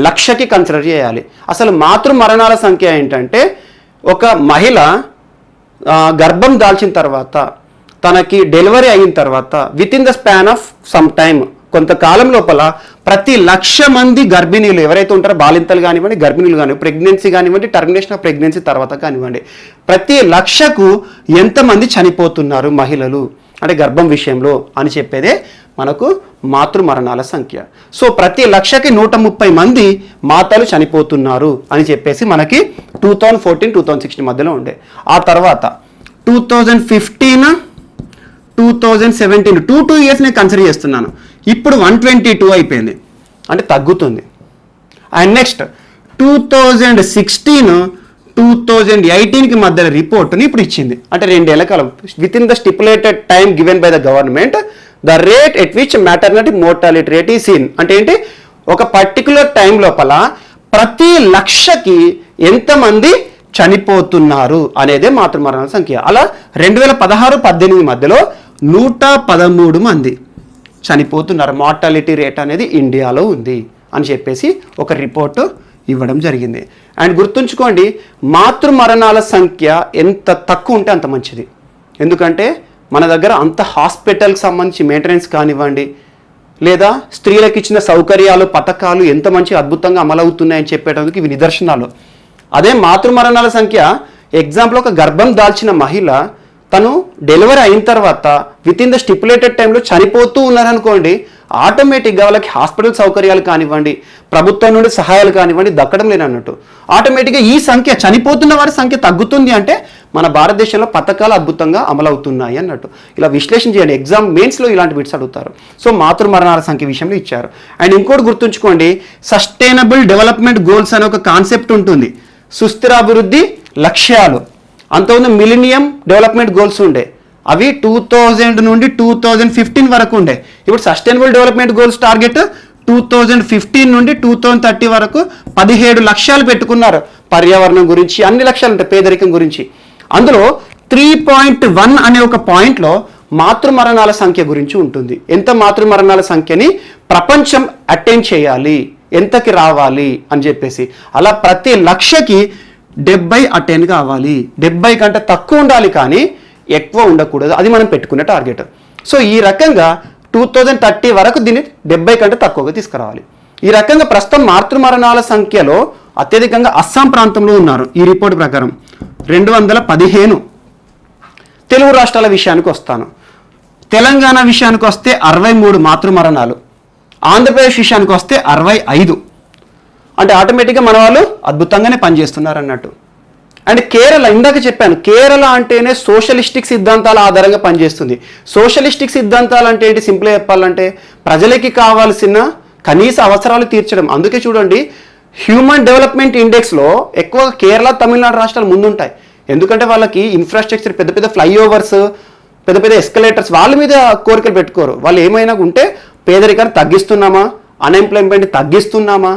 1,00,000కి కన్సిడర్ చేయాలి. అసలు మాతృ మరణాల సంఖ్య ఏంటంటే, ఒక మహిళ గర్భం దాల్చిన తర్వాత, తనకి డెలివరీ అయిన తర్వాత with in the span of some time, కొంతకాలం లోపల ప్రతి 1,00,000 మంది గర్భిణీలు ఎవరైతే ఉంటారో, బాలింతలు కానివ్వండి, గర్భిణీలు కానివ్వండి, ప్రెగ్నెన్సీ కానివ్వండి, టర్మినేషన్ ఆఫ్ ప్రెగ్నెన్సీ తర్వాత కానివ్వండి, ప్రతి 1,00,000కు ఎంతమంది చనిపోతున్నారు మహిళలు అంటే గర్భం విషయంలో అని చెప్పేదే మనకు మాతృ మరణాల సంఖ్య. సో ప్రతి 1,00,000కి 130 మంది మాతలు చనిపోతున్నారు అని చెప్పేసి మనకి 2014, 2016 మధ్యలో ఉండే. ఆ తర్వాత 2015, 2017, 2 years నేను కన్సిడర్ చేస్తున్నాను. ఇప్పుడు 122 అయిపోయింది, అంటే తగ్గుతుంది. అండ్ నెక్స్ట్ 2016, 2018కి మధ్యలో రిపోర్ట్ని ఇప్పుడు ఇచ్చింది. అంటే 2 ఏళ్ల కాలం, with in the stipulated time given by the government, the rate at which maternity mortality rate ఈ సీన్. అంటే ఏంటి? ఒక పర్టికులర్ టైం లోపల ప్రతి 1,00,000కి ఎంతమంది చనిపోతున్నారు అనేదే మాతృ మరణాల సంఖ్య. అలా 2016-18 మధ్యలో 113 మంది చనిపోతున్నారు. మార్టాలిటీ రేట్ అనేది ఇండియాలో ఉంది అని చెప్పేసి ఒక రిపోర్టు ఇవ్వడం జరిగింది. అండ్ గుర్తుంచుకోండి, మాతృ మరణాల సంఖ్య ఎంత తక్కువ ఉంటే అంత మంచిది. ఎందుకంటే మన దగ్గర అంత హాస్పిటల్కి సంబంధించి మెయింటెనెన్స్ కానివ్వండి, లేదా స్త్రీలకు ఇచ్చిన సౌకర్యాలు, పథకాలు ఎంత మంచి అద్భుతంగా అమలవుతున్నాయని చెప్పేటందుకు ఇవి నిదర్శనాలు. అదే మాతృ మరణాల సంఖ్య, ఎగ్జాంపుల్ ఒక గర్భం దాల్చిన మహిళ తను డెలివరీ అయిన తర్వాత విత్ ఇన్ ద స్టిపులేటెడ్ టైంలో చనిపోతూ ఉన్నారనుకోండి, ఆటోమేటిక్గా వాళ్ళకి హాస్పిటల్ సౌకర్యాలు కానివ్వండి, ప్రభుత్వం నుండి సహాయాలు కానివ్వండి దక్కడం లేనన్నట్టు. ఆటోమేటిక్గా ఈ సంఖ్య, చనిపోతున్న వారి సంఖ్య తగ్గుతుంది అంటే మన భారతదేశంలో పథకాలు అద్భుతంగా అమలవుతున్నాయి అన్నట్టు. ఇలా విశ్లేషణ చేయండి, ఎగ్జామ్ మెయిన్స్లో ఇలాంటి బిట్స్ అడుగుతారు. సో మాతృ మరణాల సంఖ్య విషయంలో ఇచ్చారు. అండ్ ఇంకోటి గుర్తుంచుకోండి, సస్టైనబుల్ డెవలప్మెంట్ గోల్స్ అనే ఒక కాన్సెప్ట్ ఉంటుంది. సుస్థిర అభివృద్ధి లక్ష్యాలు. అంతకుముందు మిలీనియం డెవలప్మెంట్ గోల్స్ ఉండే, అవి 2000 నుండి 2015 వరకు ఉండే. ఇప్పుడు సస్టైనబుల్ డెవలప్మెంట్ గోల్స్ టార్గెట్ 2015 నుండి 2030 వరకు 17 లక్ష్యాలు పెట్టుకున్నారు. పర్యావరణం గురించి అన్ని లక్ష్యాలు ఉంటాయి, పేదరికం గురించి. అందులో 3.1 అనే ఒక పాయింట్లో మాతృ మరణాల సంఖ్య గురించి ఉంటుంది. ఎంత మాతృ మరణాల సంఖ్యని ప్రపంచం అటెండ్ చేయాలి, ఎంతకి రావాలి అని చెప్పేసి. అలా ప్రతి లక్షకి 70 అటెండ్ కావాలి. 70 కంటే తక్కువ ఉండాలి కానీ ఎక్కువ ఉండకూడదు, అది మనం పెట్టుకునే టార్గెట్. సో ఈ రకంగా 2030 వరకు దీన్ని 70 కంటే తక్కువగా తీసుకురావాలి. ఈ రకంగా ప్రస్తుతం మాతృ మరణాల సంఖ్యలో అత్యధికంగా అస్సాం ప్రాంతంలో ఉన్నారు. ఈ రిపోర్ట్ ప్రకారం 215. తెలుగు రాష్ట్రాల విషయానికి వస్తాను. తెలంగాణ విషయానికి వస్తే 63 మాతృ మరణాలు, ఆంధ్రప్రదేశ్ విషయానికి వస్తే 65. అంటే ఆటోమేటిక్గా మన వాళ్ళు అద్భుతంగానే పనిచేస్తున్నారు అన్నట్టు. అండ్ కేరళ, ఇందాక చెప్పాను, కేరళ అంటేనే సోషలిస్టిక్ సిద్ధాంతాల ఆధారంగా పనిచేస్తుంది. సోషలిస్టిక్ సిద్ధాంతాలు అంటే ఏంటి, సింపుల్గా చెప్పాలంటే ప్రజలకి కావాల్సిన కనీస అవసరాలు తీర్చడం. అందుకే చూడండి, హ్యూమన్ డెవలప్మెంట్ ఇండెక్స్లో ఎక్కువ కేరళ, తమిళనాడు రాష్ట్రాలు ముందుంటాయి. ఎందుకంటే వాళ్ళకి ఇన్ఫ్రాస్ట్రక్చర్, పెద్ద పెద్ద ఫ్లైఓవర్స్, పెద్ద పెద్ద ఎస్కలేటర్స్, వాళ్ళ మీద కోరికలు పెట్టుకోరు. వాళ్ళు ఏమైనా ఉంటే పేదరికాన్ని తగ్గిస్తున్నామా, అన్ఎంప్లాయ్మెంట్ తగ్గిస్తున్నామా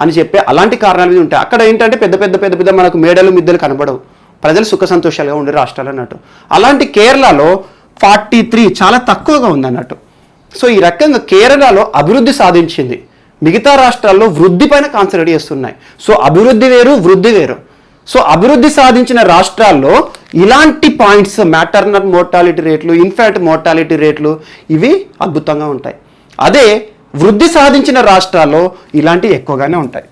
అని చెప్పే అలాంటి కారణాల మీద ఉంటాయి. అక్కడ ఏంటంటే పెద్ద పెద్ద పెద్ద పెద్ద మనకు మేడలు మిద్దెలు కనబడవు, ప్రజలు సుఖ సంతోషాలుగా ఉండే రాష్ట్రాలు అన్నట్టు. అలాంటి కేరళలో 43 చాలా తక్కువగా ఉంది అన్నట్టు. సో ఈ రకంగా కేరళలో అభివృద్ధి సాధించింది, మిగతా రాష్ట్రాల్లో వృద్ధి పైన కాన్సన్ట్రేట్ చేస్తున్నాయి. సో అభివృద్ధి వేరు, వృద్ధి వేరు. సో అభివృద్ధి సాధించిన రాష్ట్రాల్లో ఇలాంటి పాయింట్స్, మ్యాటర్నల్ మోర్టాలిటీ రేట్లు, ఇన్ఫాంట్ మోర్టాలిటీ రేట్లు, ఇవి అద్భుతంగా ఉంటాయి. అదే వృద్ధి సాధించిన రాష్ట్రాల్లో ఇలాంటివి ఎక్కువగానే ఉంటాయి.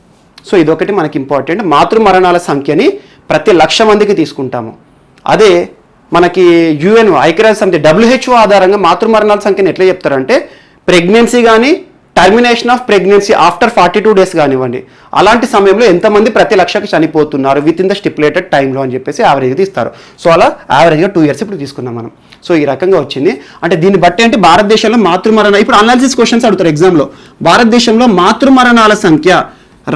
సో ఇదొకటి మనకి ఇంపార్టెంట్. మాతృ మరణాల సంఖ్యని ప్రతి 1,00,000 మందికి తీసుకుంటాము. అదే మనకి యుఎన్, ఐక్యరాజ్య సమితి, WHO ఆధారంగా మాతృ మరణాల సంఖ్యని ఎట్లా చెప్తారంటే, ప్రెగ్నెన్సీ కానీ termination of pregnancy after 42 days కానివ్వండి, అలాంటి సమయంలో ఎంతమంది ప్రతి 1,00,000కి చనిపోతున్నారు విత్ ఇన్ ద స్టిపులేటెడ్ టైంలో అని చెప్పేసి యావరేజ్గా తీస్తారు. సో అలా యావరేజ్గా 2 years ఇప్పుడు తీసుకున్నాం మనం. సో ఈ రకంగా వచ్చింది. అంటే దీన్ని బట్టి అంటే భారతదేశంలో మాతృ మరణ, ఇప్పుడు అనాలిసిస్ క్వశ్చన్స్ అడుగుతారు ఎగ్జామ్లో, భారతదేశంలో మాతృ మరణాల సంఖ్య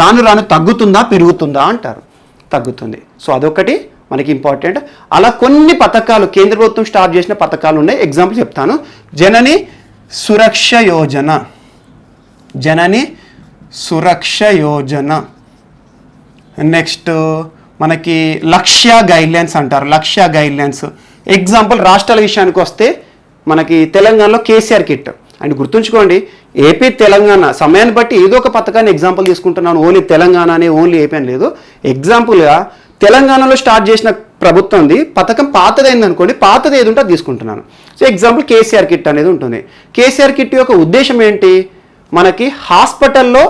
రాను రాను తగ్గుతుందా పెరుగుతుందా అంటారు. తగ్గుతుంది. సో అదొకటి మనకి ఇంపార్టెంట్. అలా కొన్ని పథకాలు కేంద్ర ప్రభుత్వం స్టార్ట్ చేసిన పథకాలు ఉన్నాయి. ఎగ్జాంపుల్ చెప్తాను. జనని సురక్ష యోజన, జనని సురక్ష యోజన. నెక్స్ట్ మనకి లక్ష్య గైడ్లైన్స్ అంటారు, లక్ష్య గైడ్లైన్స్. ఎగ్జాంపుల్ రాష్ట్రాల విషయానికి వస్తే మనకి తెలంగాణలో కేసీఆర్ కిట్. అండ్ గుర్తుంచుకోండి, ఏపీ తెలంగాణ సమయాన్ని బట్టి ఏదో ఒక పథకాన్ని ఎగ్జాంపుల్ తీసుకుంటున్నాను. ఓన్లీ తెలంగాణ అని, ఓన్లీ ఏపీ అని లేదు. ఎగ్జాంపుల్గా తెలంగాణలో స్టార్ట్ చేసిన ప్రభుత్వంది పథకం పాతదైంది అనుకోండి, పాతది ఏది ఉంటే అది తీసుకుంటున్నాను. సో ఎగ్జాంపుల్ కేసీఆర్ కిట్ అనేది ఉంటుంది. కేసీఆర్ కిట్ యొక్క ఉద్దేశం ఏంటి, మనకి హాస్పిటల్లో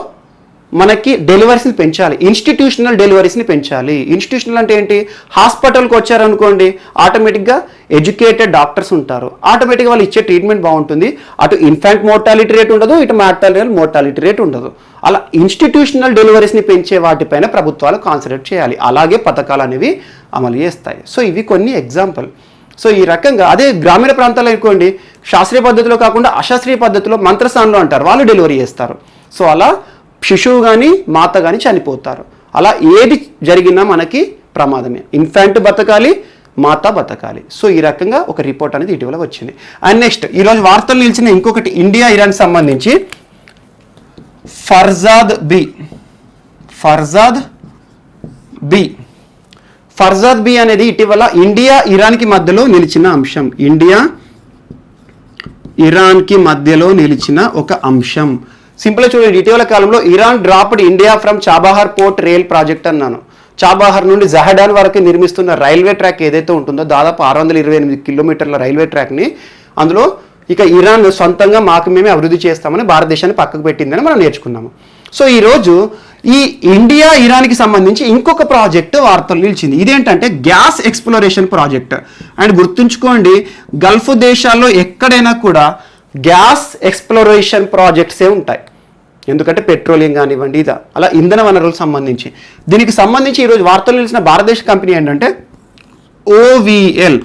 మనకి డెలివరీస్ని పెంచాలి, ఇన్స్టిట్యూషనల్ డెలివరీస్ని పెంచాలి. ఇన్స్టిట్యూషనల్ అంటే ఏంటి, హాస్పిటల్కి వచ్చారనుకోండి ఆటోమేటిక్గా ఎడ్యుకేటెడ్ డాక్టర్స్ ఉంటారు, ఆటోమేటిక్గా వాళ్ళు ఇచ్చే ట్రీట్మెంట్ బాగుంటుంది. అటు ఇన్ఫాంట్ మోర్టాలిటీ రేట్ ఉండదు, ఇటు మ్యాటర్నల్ మోర్టాలిటీ రేట్ ఉండదు. అలా ఇన్స్టిట్యూషనల్ డెలివరీస్ని పెంచే వాటిపైన ప్రభుత్వాలు కాన్సన్ట్రేట్ చేయాలి. అలాగే పథకాలు అనేవి అమలు చేస్తాయి. సో ఇవి కొన్ని ఎగ్జాంపుల్. సో ఈ రకంగా అదే గ్రామీణ ప్రాంతాల్లో అనుకోండి, శాస్త్రీయ పద్ధతిలో కాకుండా అశాస్త్రీయ పద్ధతిలో మంత్రస్థానంలో అంటారు, వాళ్ళు డెలివరీ చేస్తారు. సో అలా శిశువు కానీ మాత కానీ చనిపోతారు. అలా ఏది జరిగినా మనకి ప్రమాదమే. ఇన్ఫాంట్ బతకాలి, మాత బతకాలి. సో ఈ రకంగా ఒక రిపోర్ట్ అనేది ఇటీవల వచ్చింది. అండ్ నెక్స్ట్ ఈరోజు వార్తలు నిలిచిన ఇంకొకటి ఇండియా ఇరాన్ సంబంధించి ఫర్జాద్ బి అనేది ఇటీవల ఇండియా ఇరాన్కి మధ్యలో నిలిచిన అంశం. ఇండియా ఇరాన్కి మధ్యలో నిలిచిన ఒక అంశం. సింపుల్గా చూడండి, ఇటీవల కాలంలో Iran dropped India from Chabahar port rail project అన్నాను. చాబహార్ నుండి జహడాన్ వరకు నిర్మిస్తున్న రైల్వే ట్రాక్ ఏదైతే ఉంటుందో దాదాపు 628 కిలోమీటర్ల రైల్వే ట్రాక్ని, అందులో ఇక ఇరాన్ సొంతంగా మాకు మేమే అభివృద్ధి చేస్తామని భారతదేశాన్ని పక్కకు పెట్టిందని మనం నేర్చుకున్నాము. సో ఈరోజు ఈ ఇండియా ఇరాన్కి సంబంధించి ఇంకొక ప్రాజెక్ట్ వార్తలు నిలిచింది. ఇదేంటంటే గ్యాస్ ఎక్స్ప్లోరేషన్ ప్రాజెక్ట్. అండ్ గుర్తుంచుకోండి, గల్ఫ్ దేశాల్లో ఎక్కడైనా కూడా గ్యాస్ ఎక్స్ప్లోరేషన్ ప్రాజెక్ట్సే ఉంటాయి. ఎందుకంటే పెట్రోలియం కానివ్వండి, ఇదా అలా ఇంధన వనరులకు సంబంధించి. దీనికి సంబంధించి ఈరోజు వార్తలు నిలిచిన భారతదేశ కంపెనీ ఏంటంటే ఓవిఎల్,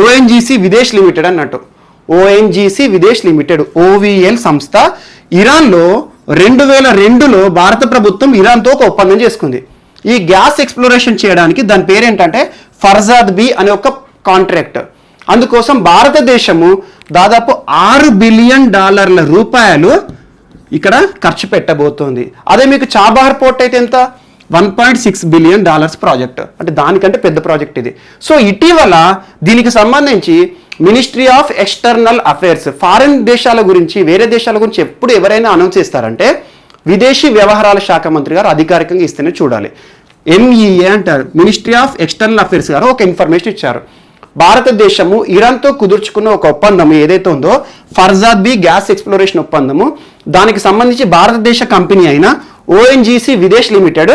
ఓఎన్జీసీ విదేశ్ లిమిటెడ్ అన్నట్టు. ఓఎన్జీసీ విదేశ్ లిమిటెడ్, ఓవిఎల్ సంస్థ ఇరాన్లో 2002లో భారత ప్రభుత్వం ఇరాన్తో ఒక ఒప్పందం చేసుకుంది. ఈ గ్యాస్ ఎక్స్ప్లోరేషన్ చేయడానికి దాని పేరేంటంటే ఫర్జాద్ బి అనే ఒక కాంట్రాక్ట్. అందుకోసం భారతదేశము దాదాపు $6 బిలియన్ రూపాయలు ఇక్కడ ఖర్చు పెట్టబోతోంది. అదే మీకు చాబహార్ పోర్ట్ అయితే ఎంత, $1.6 బిలియన్ ప్రాజెక్ట్, అంటే దానికంటే పెద్ద ప్రాజెక్ట్ ఇది. సో ఇటీవల దీనికి సంబంధించి ministry of external affairs, foreign దేశాల గురించి, వేరే దేశాల గురించి ఎప్పుడు ఎవరైనా అనౌన్స్ చేస్తారంటే విదేశీ వ్యవహారాల శాఖ మంత్రి గారు అధికారికంగా ఇస్తేనే చూడాలి. ఎంఈఏ అంటారు, మినిస్ట్రీ ఆఫ్ ఎక్స్టర్నల్ అఫైర్స్ గారు ఒక ఇన్ఫర్మేషన్ ఇచ్చారు. భారతదేశము ఇరాన్తో కుదుర్చుకున్న ఒక ఒప్పందం ఏదైతే ఉందో ఫర్జాద్ బి గ్యాస్ ఎక్స్ప్లోరేషన్ ఒప్పందము, దానికి సంబంధించి భారతదేశ కంపెనీ అయిన ఓఎన్జీసీ విదేశ్ లిమిటెడ్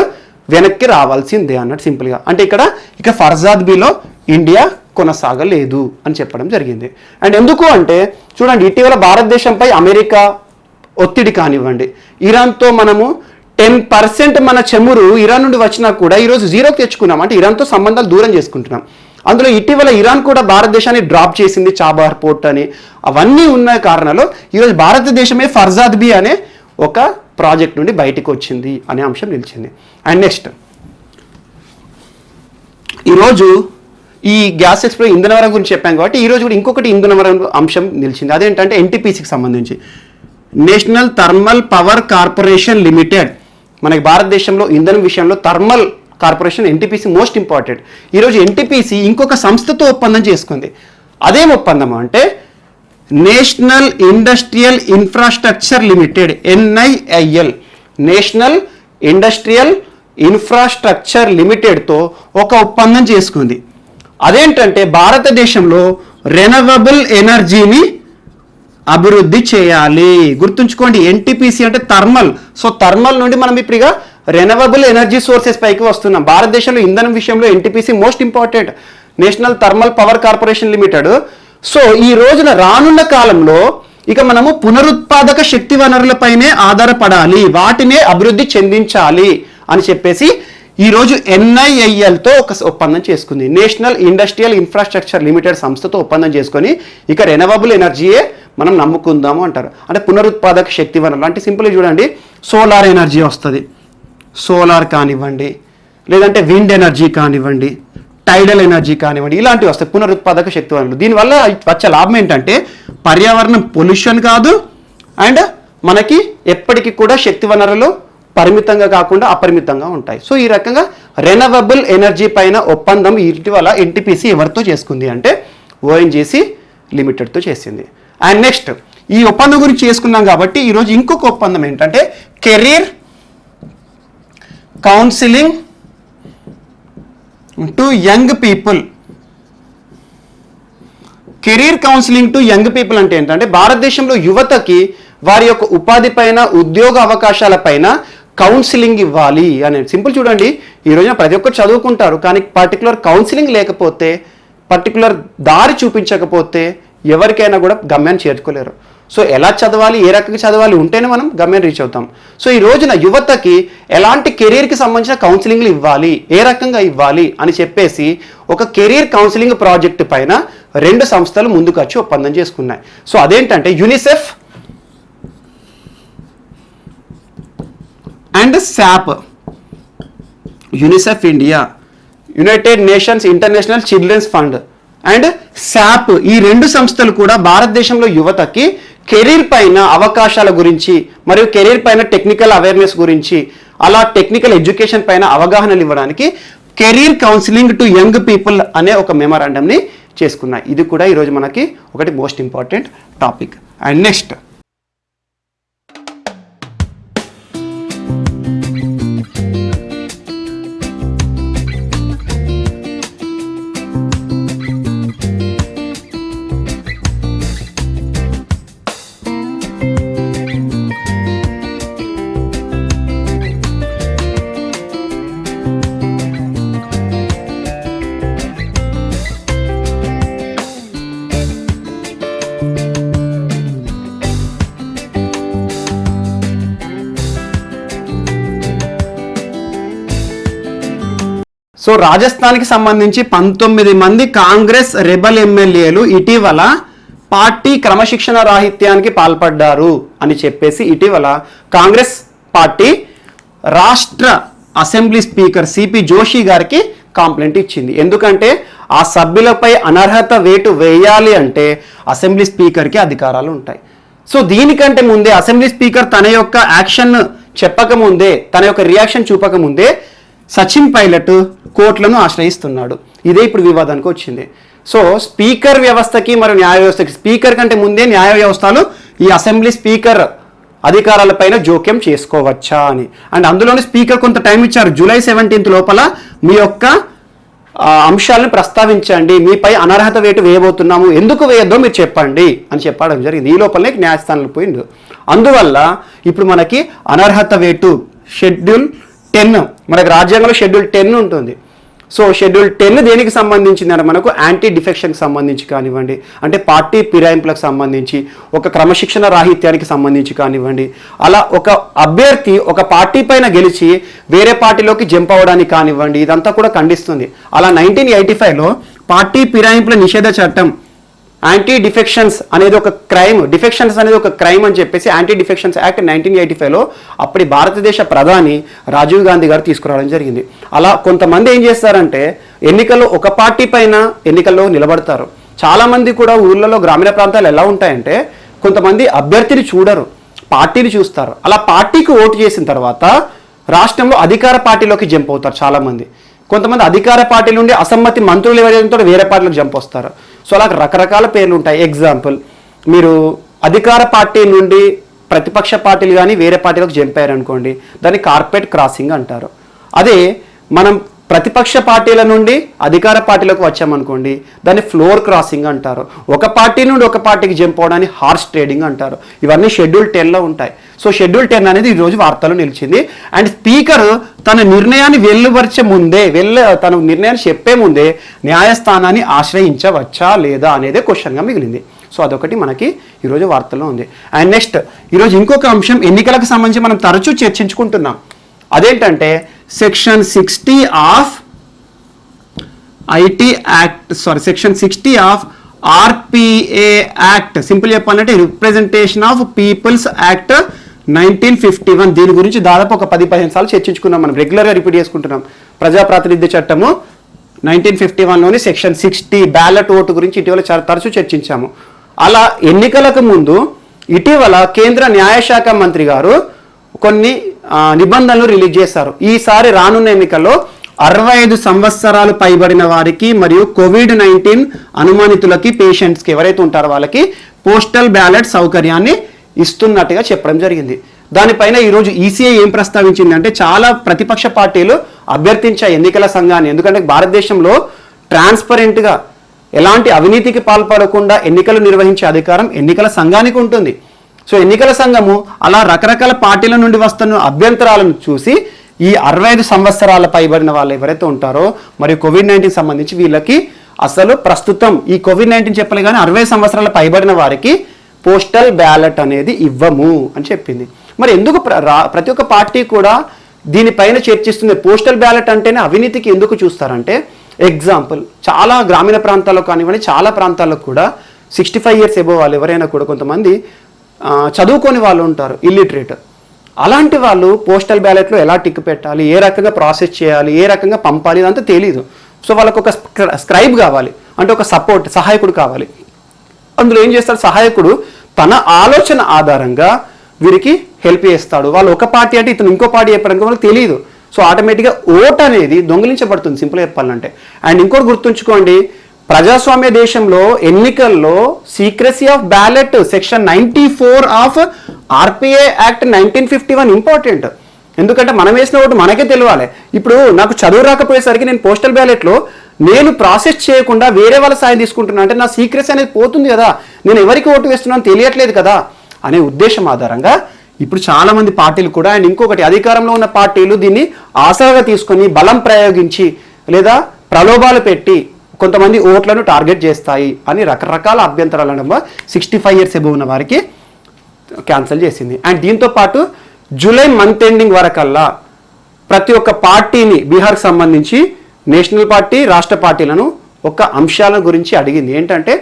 వెనక్కి రావాల్సిందే అన్నట్టు సింపుల్గా. అంటే ఇక ఫర్జాద్ బిలో ఇండియా కొనసాగలేదు అని చెప్పడం జరిగింది. అండ్ ఎందుకు అంటే చూడండి, ఇటీవల భారతదేశంపై అమెరికా ఒత్తిడి కానివ్వండి, ఇరాన్తో మనము 10% మన చమురు ఇరాన్ నుండి వచ్చినా కూడా ఈరోజు జీరోకి తెచ్చుకున్నాం, అంటే ఇరాన్తో సంబంధాలు దూరం చేసుకుంటున్నాం. అందులో ఇటీవల ఇరాన్ కూడా భారతదేశాన్ని డ్రాప్ చేసింది చాబహార్ పోర్ట్ అని. అవన్నీ ఉన్న కారణాలు ఈరోజు భారతదేశమే ఫర్జాద్ బి అనే ఒక ప్రాజెక్ట్ నుండి బయటకు వచ్చింది అనే అంశం నిలిచింది. అండ్ నెక్స్ట్, ఈరోజు ఈ గ్యాస్ ఎక్స్ప్లో ఇంధన వనరుల గురించి చెప్పాం కాబట్టి ఈరోజు కూడా ఇంకొకటి ఇంధన వనరుల అంశం నిలిచింది. అదేంటంటే ఎన్టీపీసీకి సంబంధించి national thermal power corporation limited. మనకి భారతదేశంలో ఇంధనం విషయంలో thermal corporation NTPC most important. ఈరోజు ఎన్టీపీసీ ఇంకొక సంస్థతో ఒప్పందం చేసుకుంది. అదేం ఒప్పందం అంటే national industrial infrastructure limited, NIIL, national industrial infrastructure లిమిటెడ్తో ఒక ఒప్పందం చేసుకుంది. అదేంటంటే భారతదేశంలో రెన్యూవబుల్ ఎనర్జీని అభివృద్ధి చేయాలి. గుర్తుంచుకోండి, ఎన్టీపీసీ అంటే థర్మల్. సో థర్మల్ నుండి మనం ఇప్పుడు రెన్యూవబుల్ ఎనర్జీ సోర్సెస్ పైకి వస్తున్నాం. భారతదేశంలో ఇంధనం విషయంలో NTPC most important, national thermal power corporation limited. So ఈ రోజున రానున్న కాలంలో ఇక మనము పునరుత్పాదక శక్తి వనరులపైనే ఆధారపడాలి, వాటినే అభివృద్ధి చెందించాలి అని చెప్పేసి ఈరోజు ఎన్ఐఐఎల్తో ఒక ఒప్పందం చేసుకుంది. నేషనల్ ఇండస్ట్రియల్ ఇన్ఫ్రాస్ట్రక్చర్ లిమిటెడ్ సంస్థతో ఒప్పందం చేసుకొని ఇక రెన్యూవబుల్ ఎనర్జీయే మనం నమ్ముకుందాము అంటారు. అంటే పునరుత్పాదక శక్తి వనరులు అంటే సింపుల్గా చూడండి, సోలార్ ఎనర్జీ వస్తుంది, సోలార్ కానివ్వండి, లేదంటే విండ్ ఎనర్జీ కానివ్వండి, టైడల్ ఎనర్జీ కానివ్వండి, ఇలాంటివి వస్తాయి పునరుత్పాదక శక్తి వనరులు. దీనివల్ల వచ్చే లాభం ఏంటంటే పర్యావరణం పొల్యూషన్ కాదు, అండ్ మనకి ఎప్పటికీ కూడా శక్తి వనరులు పరిమితంగా కాకుండా అపరిమితంగా ఉంటాయి. సో ఈ రకంగా రెన్యూవబుల్ ఎనర్జీ పైన ఒప్పందం ఇటీవల ఎన్టీపీసీ ఎవరితో చేసుకుంది అంటే ఓఎన్జీసీ లిమిటెడ్తో చేసింది. అండ్ నెక్స్ట్, ఈ ఒప్పందం గురించి చేసుకున్నాం కాబట్టి ఈరోజు ఇంకొక ఒప్పందం ఏంటంటే career counselling to young people. Career counselling to young people అంటే ఏంటంటే భారతదేశంలో యువతకి వారి యొక్క ఉపాధి పైన, ఉద్యోగ అవకాశాల పైన కౌన్సిలింగ్ ఇవ్వాలి అనేది. సింపుల్ చూడండి, ఈ రోజున ప్రతి ఒక్కరు చదువుకుంటారు, కానీ పర్టికులర్ కౌన్సిలింగ్ లేకపోతే, పర్టికులర్ దారి చూపించకపోతే ఎవరికైనా కూడా గమ్యాన్ని చేర్చుకోలేరు. సో ఎలా చదవాలి, ఏ రకంగా చదవాలి ఉంటేనే మనం గమ్యం రీచ్ అవుతాం. సో ఈ రోజున యువతకి ఎలాంటి కెరీర్కి సంబంధించిన కౌన్సిలింగ్లు ఇవ్వాలి, ఏ రకంగా ఇవ్వాలి అని చెప్పేసి ఒక కెరీర్ కౌన్సిలింగ్ ప్రాజెక్టు పైన 2 సంస్థలు ముందుకు వచ్చి ఒప్పందం చేసుకున్నాయి. సో అదేంటంటే UNICEF and SAP, UNICEF India, United Nations International Children's Fund and SAP, ఈ 2 సంస్థలు కూడా భారతదేశంలో యువతకి కెరీర్ పైన అవకాశాల గురించి మరియు కెరీర్ పైన టెక్నికల్ అవేర్నెస్ గురించి, అలా టెక్నికల్ ఎడ్యుకేషన్ పైన అవగాహనలు ఇవ్వడానికి career counselling to young people అనే ఒక మెమరాండంని చేసుకున్నాయి. ఇది కూడా ఈరోజు మనకి ఒకటి most important topic. And next, so రాజస్థాన్కి సంబంధించి 19 మంది కాంగ్రెస్ రెబల్ ఎమ్మెల్యేలు ఇటీవల పార్టీ క్రమశిక్షణ రాహిత్యానికి పాల్పడ్డారు అని చెప్పేసి ఇటీవల కాంగ్రెస్ పార్టీ రాష్ట్ర అసెంబ్లీ స్పీకర్ సిపి జోషి గారికి కంప్లైంట్ ఇచ్చింది. ఎందుకంటే ఆ సభ్యులపై అనర్హత వేటు వేయాలి అంటే అసెంబ్లీ స్పీకర్కి అధికారాలు ఉంటాయి. సో దీనికంటే ముందే అసెంబ్లీ స్పీకర్ తన యొక్క యాక్షన్ చెప్పకముందే, తన యొక్క రియాక్షన్ చూపకముందే సచిన్ పైలట్ కోర్టులను ఆశ్రయిస్తున్నాడు. ఇదే ఇప్పుడు వివాదానికి వచ్చింది. సో స్పీకర్ వ్యవస్థకి మరియు న్యాయ వ్యవస్థకి, స్పీకర్ కంటే ముందే న్యాయ వ్యవస్థలు ఈ అసెంబ్లీ స్పీకర్ అధికారాలపైన జోక్యం చేసుకోవచ్చా అని. అండ్ అందులోనే స్పీకర్ కొంత టైం ఇచ్చారు. జూలై 17 లోపల మీ యొక్క అంశాలను ప్రస్తావించండి, మీపై అనర్హత వేటు వేయబోతున్నాము, ఎందుకు వేయద్దో మీరు చెప్పండి అని చెప్పడం జరిగింది. ఈ లోపలనే న్యాయస్థానంలో పోయింది. అందువల్ల ఇప్పుడు మనకి అనర్హత వేటు షెడ్యూల్ 10, మనకి రాజ్యాంగంలో షెడ్యూల్ 10 ఉంటుంది. సో షెడ్యూల్ 10 దేనికి సంబంధించిందంటే మనకు యాంటీ డిఫెక్షన్కి సంబంధించి కానివ్వండి, అంటే పార్టీ ఫిరాయింపులకు సంబంధించి, ఒక క్రమశిక్షణ రాహిత్యానికి సంబంధించి కానివ్వండి, అలా ఒక అభ్యర్థి ఒక పార్టీ పైన గెలిచి వేరే పార్టీలోకి జంప్ అవ్వడానికి కానివ్వండి, ఇదంతా కూడా ఖండిస్తుంది. అలా 1985లో పార్టీ ఫిరాయింపుల నిషేధ చట్టం, యాంటీ డిఫెక్షన్స్ అనేది ఒక క్రైమ్, డిఫెక్షన్స్ అనేది ఒక క్రైమ్ అని చెప్పేసి యాంటీ డిఫెక్షన్స్ యాక్ట్ 1985లో అప్పటి భారతదేశ ప్రధాని రాజీవ్ గాంధీ గారు తీసుకురావడం జరిగింది. అలా కొంతమంది ఏం చేస్తారంటే ఎన్నికల్లో ఒక పార్టీ పైన ఎన్నికల్లో నిలబడతారు. చాలామంది కూడా ఊళ్ళలో గ్రామీణ ప్రాంతాలు ఎలా ఉంటాయంటే కొంతమంది అభ్యర్థిని చూడరు, పార్టీని చూస్తారు. అలా పార్టీకి ఓటు చేసిన తర్వాత రాష్ట్రంలో అధికార పార్టీలోకి జంప్ అవుతారు చాలామంది. కొంతమంది అధికార పార్టీ నుండి అసమ్మతి మంత్రులు ఎవరైతే వేరే పార్టీలకు జంప్ వస్తారు. సో అలా రకరకాల పేర్లు ఉంటాయి. ఎగ్జాంపుల్, మీరు అధికార పార్టీ నుండి ప్రతిపక్ష పార్టీలు కానీ వేరే పార్టీలకు జంప్ అయ్యారు అనుకోండి, దాన్ని కార్పెట్ క్రాసింగ్ అంటారు. అదే మనం ప్రతిపక్ష పార్టీల నుండి అధికార పార్టీలకు వచ్చామనుకోండి, దాన్ని ఫ్లోర్ క్రాసింగ్ అంటారు. ఒక పార్టీ నుండి ఒక పార్టీకి జంప్ అవడాన్ని హార్స్ ట్రేడింగ్ అంటారు. ఇవన్నీ షెడ్యూల్ 10లో ఉంటాయి. సో షెడ్యూల్ 10 అనేది ఈరోజు వార్తల్లో నిలిచింది. అండ్ స్పీకర్ తన నిర్ణయాన్ని వెలువరిచే ముందే, తన నిర్ణయాన్ని చెప్పే ముందే న్యాయస్థానాన్ని ఆశ్రయించవచ్చా లేదా అనేదే క్వశ్చన్గా మిగిలింది. సో అదొకటి మనకి ఈరోజు వార్తల్లో ఉంది. అండ్ నెక్స్ట్ ఈరోజు ఇంకొక అంశం ఎన్నికలకు సంబంధించి మనం తరచూ చర్చించుకుంటున్నాం. అదేంటంటే section 60 of IT act, section 60 of RPA act, simple చెప్పాలంటే రిప్రజెంటేషన్ ఆఫ్ పీపుల్స్ యాక్ట్ 1951. దీని గురించి దాదాపు ఒక 10-15 సార్లు చర్చించుకున్నాం. మనం రెగ్యులర్గా రిపీట్ చేసుకుంటున్నాం. ప్రజాప్రాతినిధ్య చట్టము 1951లోని సెక్షన్ 60 బ్యాలెట్ ఓటు గురించి ఇటీవల తరచూ చర్చించాము. అలా ఎన్నికలకు ముందు ఇటీవల కేంద్ర న్యాయశాఖ మంత్రి గారు కొన్ని నిబంధనలు రిలీజ్ చేశారు. ఈసారి రానున్న ఎన్నికల్లో 65 సంవత్సరాలు పైబడిన వారికి మరియు కోవిడ్-19 అనుమానితులకి, పేషెంట్స్కి ఎవరైతే ఉంటారో వాళ్ళకి పోస్టల్ బ్యాలెట్ సౌకర్యాన్ని ఇస్తున్నట్టుగా చెప్పడం జరిగింది. దానిపైన ఈరోజు ఈసీఐ ఏం ప్రస్తావించింది అంటే చాలా ప్రతిపక్ష పార్టీలు అభ్యర్థించాయి ఎన్నికల సంఘాన్ని. ఎందుకంటే భారతదేశంలో ట్రాన్స్పరెంట్గా ఎలాంటి అవినీతికి పాల్పడకుండా ఎన్నికలు నిర్వహించే అధికారం ఎన్నికల సంఘానికి ఉంటుంది. సో ఎన్నికల సంఘము అలా రకరకాల పార్టీల నుండి వస్తున్న అభ్యంతరాలను చూసి ఈ 65 సంవత్సరాల పైబడిన వాళ్ళు ఎవరైతే ఉంటారో మరియు కోవిడ్-19 సంబంధించి వీళ్ళకి అసలు ప్రస్తుతం ఈ కోవిడ్-19 చెప్పలే కానీ 60 సంవత్సరాల పైబడిన వారికి పోస్టల్ బ్యాలెట్ అనేది ఇవ్వము అని చెప్పింది. మరి ఎందుకు ప్రతి ఒక్క పార్టీ కూడా దీనిపైన చర్చిస్తుంది? పోస్టల్ బ్యాలెట్ అంటేనే అవినీతికి ఎందుకు చూస్తారంటే, ఎగ్జాంపుల్ చాలా గ్రామీణ ప్రాంతాల్లో కానివ్వండి, చాలా ప్రాంతాల్లో కూడా 65 ఇయర్స్ ఎబో వాళ్ళు ఎవరైనా కూడా కొంతమంది చదువుకొని వాళ్ళు ఉంటారు, ఇల్లిటరేట్. అలాంటి వాళ్ళు పోస్టల్ బ్యాలెట్లో ఎలా టిక్ పెట్టాలి, ఏ రకంగా ప్రాసెస్ చేయాలి, ఏ రకంగా పంపాలి ఇదంతా తెలీదు. సో వాళ్ళకు ఒక స్క్రైబ్ కావాలి, అంటే ఒక సహాయకుడు కావాలి. అందులో ఏం చేస్తాడు సహాయకుడు, తన ఆలోచన ఆధారంగా వీరికి హెల్ప్ చేస్తాడు. వాళ్ళు ఒక పార్టీ అంటే ఇతను ఇంకో పార్టీ చెప్పడానికి వాళ్ళకి తెలియదు. సో ఆటోమేటిక్గా ఓట్ అనేది దొంగిలించబడుతుంది సింపుల్గా చెప్పాలంటే. అండ్ ఇంకోటి గుర్తుంచుకోండి, ప్రజాస్వామ్య దేశంలో ఎన్నికల్లో secrecy of ballot section 94 of RPA act 1951 important. ఎందుకంటే మనం వేసిన ఓటు మనకే తెలియాలి. ఇప్పుడు నాకు చదువు రాకపోయేసరికి నేను పోస్టల్ బ్యాలెట్లో నేను ప్రాసెస్ చేయకుండా వేరే వాళ్ళ సాయం తీసుకుంటున్నా అంటే నా సీక్రెసీ అనేది పోతుంది కదా, నేను ఎవరికి ఓటు వేస్తున్నాను తెలియట్లేదు కదా అనే ఉద్దేశం ఆధారంగా ఇప్పుడు చాలామంది పార్టీలు కూడా, అండ్ ఇంకొకటి అధికారంలో ఉన్న పార్టీలు దీన్ని ఆసరాగా తీసుకొని బలం ప్రయోగించి లేదా ప్రలోభాలు పెట్టి కొంతమంది ఓట్లను టార్గెట్ చేస్తాయి అని రకరకాల అభ్యంతరాలను 65 ఇయర్స్ ఎబో ఉన్న వారికి క్యాన్సిల్ చేసింది. అండ్ దీంతో పాటు జూలై మంత్ ఎండింగ్ వరకల్లా ప్రతి ఒక్క పార్టీని బీహార్కి సంబంధించి నేషనల్ పార్టీ రాష్ట్ర పార్టీలను ఒక అంశాల గురించి అడిగింది. ఏంటంటే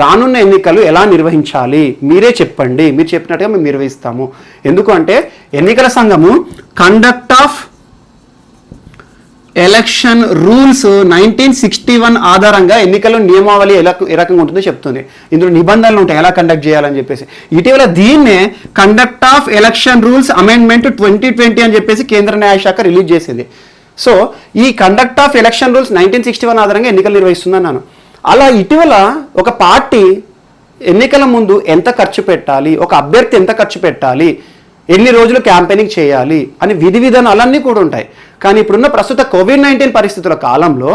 రానున్న ఎన్నికలు ఎలా నిర్వహించాలి, మీరే చెప్పండి, మీరు చెప్పినట్టుగా మేము నిర్వహిస్తాము. ఎందుకంటే ఎన్నికల సంఘము కండక్ట్ ఆఫ్ ఎలక్షన్ రూల్స్ 1961 ఆధారంగా ఎన్నికల నియమావళి ఏ రకంగా ఉంటుందో చెప్తుంది. ఇందులో నిబంధనలు ఉంటాయి ఎలా కండక్ట్ చేయాలని చెప్పేసి. ఇటీవల దీన్నే conduct of election rules amendment 2020 అని చెప్పేసి కేంద్ర న్యాయశాఖ రిలీజ్ చేసింది. సో ఈ కండక్ట్ ఆఫ్ ఎలక్షన్ రూల్స్ 1961 ఆధారంగా ఎన్నికలు నిర్వహిస్తుందన్నాను. అలా ఇటీవల ఒక పార్టీ ఎన్నికల ముందు ఎంత ఖర్చు పెట్టాలి, ఒక అభ్యర్థి ఎంత ఖర్చు పెట్టాలి, ఎన్ని రోజులు క్యాంపెయినింగ్ చేయాలి అని విధి విధానాలన్నీ కూడా ఉంటాయి. కానీ ఇప్పుడున్న ప్రస్తుత కోవిడ్-19 పరిస్థితుల కాలంలో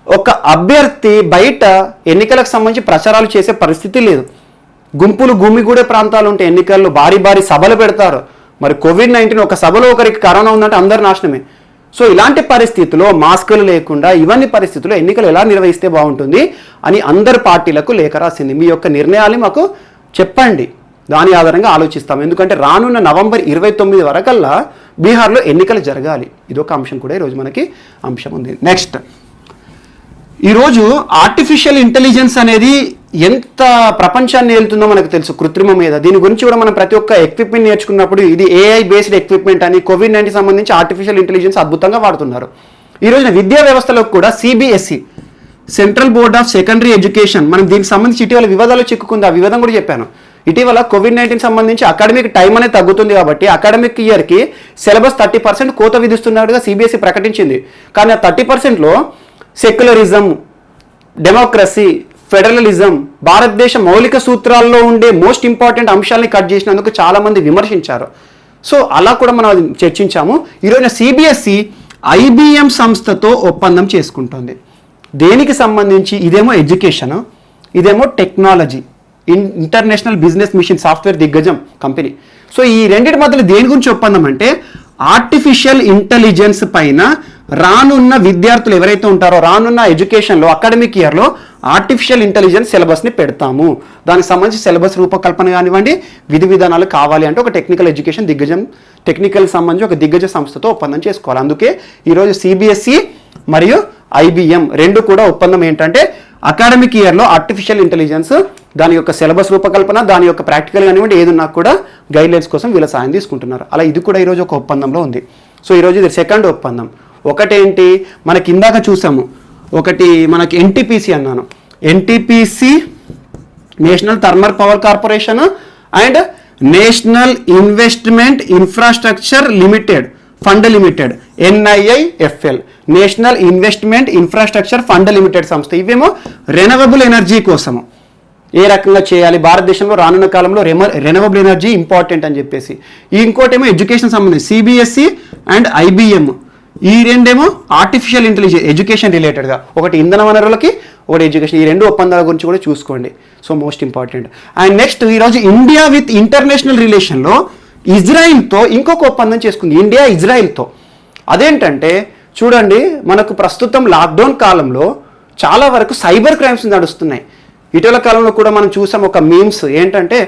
ఒక అభ్యర్థి బయట ఎన్నికలకు సంబంధించి ప్రచారాలు చేసే పరిస్థితి లేదు. గుంపులు గుమిగూడే ప్రాంతాలు ఉంటే ఎన్నికల్లో భారీ భారీ సభలు పెడతారు. మరి కోవిడ్-19 ఒక సభలో ఒకరికి కరోనా ఉందంటే అందరు నాశనమే. సో ఇలాంటి పరిస్థితుల్లో మాస్కులు లేకుండా ఇవన్నీ పరిస్థితుల్లో ఎన్నికలు ఎలా నిర్వహిస్తే బాగుంటుంది అని అందరు పార్టీలకు లేఖ రాసింది. మీ యొక్క నిర్ణయాలు మాకు చెప్పండి, దాని ఆధారంగా ఆలోచిస్తాం. ఎందుకంటే రానున్న నవంబర్ 29 వరకల్లా బీహార్లో ఎన్నికలు జరగాలి. ఇదొక అంశం కూడా ఈరోజు మనకి అంశం ఉంది. నెక్స్ట్, ఈరోజు ఆర్టిఫిషియల్ ఇంటెలిజెన్స్ అనేది ఎంత ప్రపంచాన్ని ఏలుతుందో మనకు తెలుసు, కృత్రిమ మీద. దీని గురించి కూడా మనం ప్రతి ఒక్క ఎక్విప్మెంట్ నేర్చుకున్నప్పుడు ఇది ఏఐ బేస్డ్ ఎక్విప్మెంట్ అని, కోవిడ్-19 సంబంధించి ఆర్టిఫిషియల్ ఇంటెలిజెన్స్ అద్భుతంగా వాడుతున్నారు. ఈ రోజున విద్యా వ్యవస్థలో కూడా CBSE, central board of secondary education, మనం దీనికి సంబంధించి ఇటీవల వివాదాలు చిక్కుకుంది. ఆ వివాదం కూడా చెప్పాను. ఇటీవల కోవిడ్-19 సంబంధించి అకాడమిక్ టైం అనేది తగ్గుతుంది కాబట్టి అకాడమిక్ ఇయర్కి సిలబస్ 30% కోత విధిస్తున్నట్టుగా సిబిఎస్ఈ ప్రకటించింది. కానీ ఆ 30%లో సెక్యులరిజం, డెమోక్రసీ, ఫెడరలిజం, భారతదేశ మౌలిక సూత్రాల్లో ఉండే మోస్ట్ ఇంపార్టెంట్ అంశాలని కట్ చేసినందుకు చాలామంది విమర్శించారు. సో అలా కూడా మనం చర్చించాము. ఈరోజు సిబిఎస్ఈ ఐబిఎం సంస్థతో ఒప్పందం చేసుకుంటుంది. దేనికి సంబంధించి? ఇదేమో ఎడ్యుకేషన్, ఇదేమో technology, international business mission software దిగ్గజం కంపెనీ. సో ఈ రెండింటి మధ్యలో దేని గురించి ఒప్పందం అంటే ఆర్టిఫిషియల్ ఇంటెలిజెన్స్ పైన రానున్న విద్యార్థులు ఎవరైతే ఉంటారో రానున్న ఎడ్యుకేషన్లో అకాడమిక్ ఇయర్లో ఆర్టిఫిషియల్ ఇంటెలిజెన్స్ సిలబస్ని పెడతాము. దానికి సంబంధించి సిలబస్ రూపకల్పన కానివ్వండి, విధి విధానాలు కావాలి అంటే ఒక టెక్నికల్ ఎడ్యుకేషన్ దిగ్గజం, టెక్నికల్ సంబంధించి ఒక దిగ్గజ సంస్థతో ఒప్పందం చేసుకోవాలి. అందుకే ఈరోజు సిబిఎస్ఈ మరియు ఐబిఎం రెండు కూడా ఒప్పందం ఏంటంటే అకాడమిక్ ఇయర్లో ఆర్టిఫిషియల్ ఇంటెలిజెన్స్ దాని యొక్క సిలబస్ రూపకల్పన, దాని యొక్క ప్రాక్టికల్ కానివ్వండి ఏదున్నా కూడా గైడ్లైన్స్ కోసం వీళ్ళ సాయం తీసుకుంటున్నారు. అలా ఇది కూడా ఈరోజు ఒక ఒప్పందంలో ఉంది. సో ఈరోజు ఇది సెకండ్ ఒప్పందం. ఒకటేంటి, మనకి ఇందాక చూసాము, ఒకటి మనకి ఎన్టీపీసీ అన్నాను, NTPC national thermal power corporation and national investment infrastructure limited fund limited, NIIFL, national investment infrastructure fund limited సంస్థ. ఇవేమో రెనవబుల్ ఎనర్జీ కోసము ఏ రకంగా చేయాలి, భారతదేశంలో రానున్న కాలంలో రెనవబుల్ ఎనర్జీ ఇంపార్టెంట్ అని చెప్పేసి. ఇంకోటేమో ఎడ్యుకేషన్ సంబంధించి సిబిఎస్ఈ అండ్ ఐబిఎం. ఈ రెండేమో ఆర్టిఫిషియల్ ఇంటెలిజెన్స్ ఎడ్యుకేషన్ రిలేటెడ్గా, ఒకటి ఇంధన వనరులకి, ఒకటి ఎడ్యుకేషన్. ఈ రెండు ఒప్పందాల గురించి కూడా చూసుకోండి. So most important. And next, ఈరోజు ఇండియా విత్ ఇంటర్నేషనల్ రిలేషన్లో ఇజ్రాయిల్తో ఇంకొక ఒప్పందం చేసుకుంది, ఇండియా ఇజ్రాయిల్తో. అదేంటంటే చూడండి, మనకు ప్రస్తుతం లాక్డౌన్ కాలంలో చాలా వరకు సైబర్ క్రైమ్స్ నడుస్తున్నాయి. ఇటీవల కాలంలో కూడా మనం చూసాం ఒక మీమ్స్ ఏంటంటే,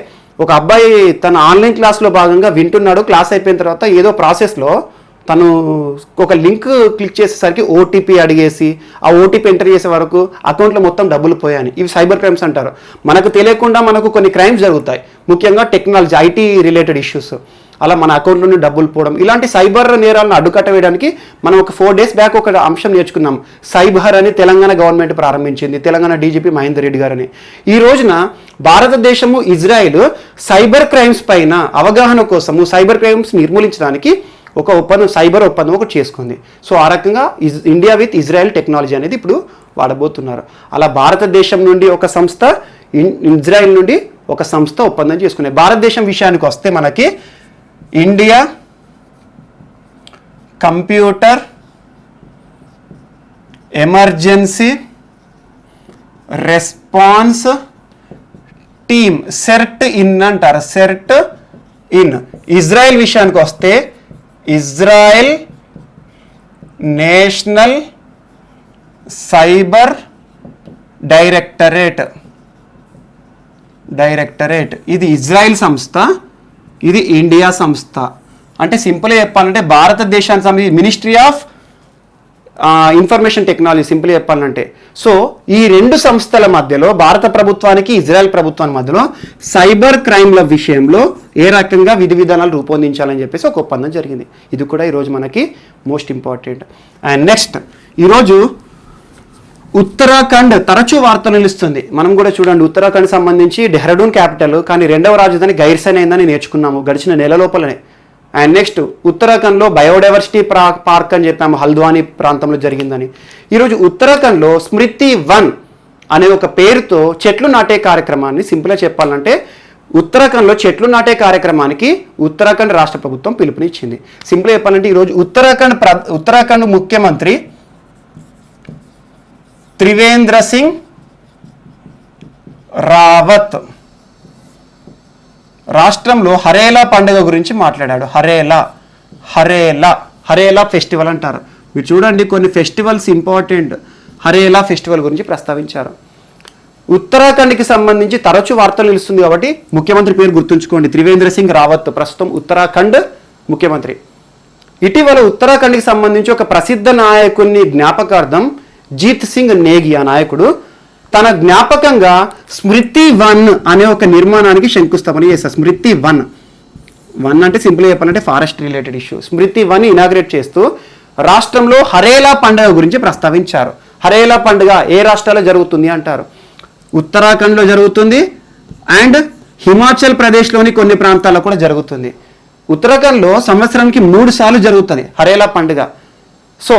ఒక అబ్బాయి తన ఆన్లైన్ క్లాస్లో భాగంగా వింటున్నాడు, క్లాస్ అయిపోయిన తర్వాత ఏదో ప్రాసెస్లో తను ఒక లింక్ క్లిక్ చేసేసరికి ఓటీపీ అడిగేసి ఆ ఓటీపీ ఎంటర్ చేసే వరకు అకౌంట్లో మొత్తం డబ్బులు పోయాయని. ఇవి సైబర్ క్రైమ్స్ అంటారు. మనకు తెలియకుండా మనకు కొన్ని క్రైమ్స్ జరుగుతాయి, ముఖ్యంగా టెక్నాలజీ, ఐటీ రిలేటెడ్ ఇష్యూస్. అలా మన అకౌంట్ నుండి డబ్బులు పోవడం, ఇలాంటి సైబర్ నేరాలను అడ్డుకట్ట వేయడానికి మనం ఒక 4 days బ్యాక్ ఒక అంశం నేర్చుకున్నాం. సైబర్ అని తెలంగాణ గవర్నమెంట్ ప్రారంభించింది, తెలంగాణ డీజీపీ మహేందర్ రెడ్డి గారని. ఈ రోజున భారతదేశము ఇజ్రాయిల్ సైబర్ క్రైమ్స్ పైన అవగాహన కోసము, సైబర్ క్రైమ్స్ నిర్మూలించడానికి ఒక ఒప్పందం, సైబర్ ఒప్పందం ఒకటి చేసుకుంది. సో ఆ రకంగా ఇండియా విత్ ఇజ్రాయెల్ టెక్నాలజీ అనేది ఇప్పుడు వాడబోతున్నారు. అలా భారతదేశం నుండి ఒక సంస్థ, ఇజ్రాయెల్ నుండి ఒక సంస్థ ఒప్పందం చేసుకున్నాయి. భారతదేశం విషయానికి వస్తే మనకి India computer emergency response team, CERT in అంటారు, సెర్ట్ ఇన్. ఇజ్రాయెల్ విషయానికి వస్తే ఇజ్రాయెల్ నేషనల్ సైబర్ డైరెక్టరేట్, ఇది ఇజ్రాయెల్ సంస్థ, ఇది ఇండియా సంస్థ. అంటే సింపుల్గా చెప్పాలంటే భారతదేశానికి సంబంధించి ministry of information technology simple చెప్పాలంటే. సో ఈ రెండు సంస్థల మధ్యలో భారత ప్రభుత్వానికి ఇజ్రాయెల్ ప్రభుత్వానికి మధ్యలో సైబర్ క్రైమ్ల విషయంలో ఏ రకంగా విధి విధానాలు రూపొందించాలని చెప్పేసి ఒక ఒప్పందం జరిగింది. ఇది కూడా ఈరోజు మనకి మోస్ట్ ఇంపార్టెంట్. అండ్ నెక్స్ట్ ఈరోజు ఉత్తరాఖండ్ తరచూ వార్తలు నిలుస్తుంది. మనం కూడా చూడండి, ఉత్తరాఖండ్ సంబంధించి డెహ్రాడూన్ క్యాపిటల్, కానీ రెండవ రాజధాని గైర్సన్ అయిందని నేర్చుకున్నాము గడిచిన నెల లోపలనే. అండ్ నెక్స్ట్ ఉత్తరాఖండ్లో బయోడైవర్సిటీ పార్క్ అని చెప్పాము, హల్ద్వానీ ప్రాంతంలో జరిగిందని. ఈరోజు ఉత్తరాఖండ్లో స్మృతి వన్ అనే ఒక పేరుతో చెట్లు నాటే కార్యక్రమాన్ని, సింపుల్గా చెప్పాలంటే ఉత్తరాఖండ్లో చెట్లు నాటే కార్యక్రమానికి ఉత్తరాఖండ్ రాష్ట్ర ప్రభుత్వం పిలుపునిచ్చింది. సింపుల్గా చెప్పాలంటే ఈరోజు ఉత్తరాఖండ్ ముఖ్యమంత్రి త్రివేంద్ర సింగ్ రావత్ రాష్ట్రంలో హరేలా పండుగ గురించి మాట్లాడాడు. హరేలా ఫెస్టివల్ అంటారు. మీరు చూడండి, కొన్ని ఫెస్టివల్స్ ఇంపార్టెంట్. హరేలా ఫెస్టివల్ గురించి ప్రస్తావించారు. ఉత్తరాఖండ్కి సంబంధించి తరచూ వార్తలు నిలుస్తుంది కాబట్టి ముఖ్యమంత్రి పేరు గుర్తుంచుకోండి, త్రివేంద్ర సింగ్ రావత్, ప్రస్తుతం ఉత్తరాఖండ్ ముఖ్యమంత్రి. ఇటీవల ఉత్తరాఖండ్కి సంబంధించి ఒక ప్రసిద్ధ నాయకుని జ్ఞాపకార్థం జీత్ సింగ్ నేగి ఆ నాయకుడు తన జ్ఞాపకంగా స్మృతి వన్ అనే ఒక నిర్మాణానికి శంకుస్థాపన చేస్తారు. స్మృతి వన్ అంటే సింపుల్గా చెప్పాలంటే ఫారెస్ట్ రిలేటెడ్ ఇష్యూ. స్మృతి వన్ ఇనాగ్రేట్ చేస్తూ రాష్ట్రంలో హరేలా పండుగ గురించి ప్రస్తావించారు. హరేలా పండుగ ఏ రాష్ట్రాల్లో జరుగుతుంది అంటారు? ఉత్తరాఖండ్లో జరుగుతుంది అండ్ హిమాచల్ ప్రదేశ్లోని కొన్ని ప్రాంతాల్లో కూడా జరుగుతుంది. ఉత్తరాఖండ్లో సంవత్సరానికి 3 సార్లు జరుగుతుంది హరేలా పండుగ. సో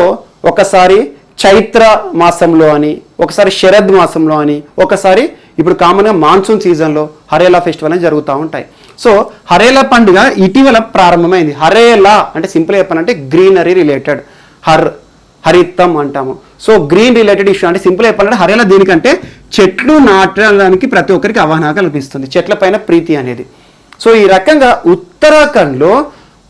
ఒకసారి చైత్ర మాసంలో అని, ఒకసారి శరద్ మాసంలో అని, ఒకసారి ఇప్పుడు కామన్గా మాన్సూన్ సీజన్లో హరేలా ఫెస్టివల్ అని జరుగుతూ ఉంటాయి. సో హరేలా పండుగ ఇటీవల ప్రారంభమైంది. హరేలా అంటే సింపుల్ చెప్పాలంటే గ్రీనరీ రిలేటెడ్, హరితం అంటాము. సో గ్రీన్ రిలేటెడ్ ఇష్యూ అంటే సింపుల్ చెప్పాలంటే హరేలా దీనికంటే చెట్లు నాటడానికి ప్రతి ఒక్కరికి అవగాహన కల్పిస్తుంది, చెట్ల పైన ప్రీతి అనేది. సో ఈ రకంగా ఉత్తరాఖండ్లో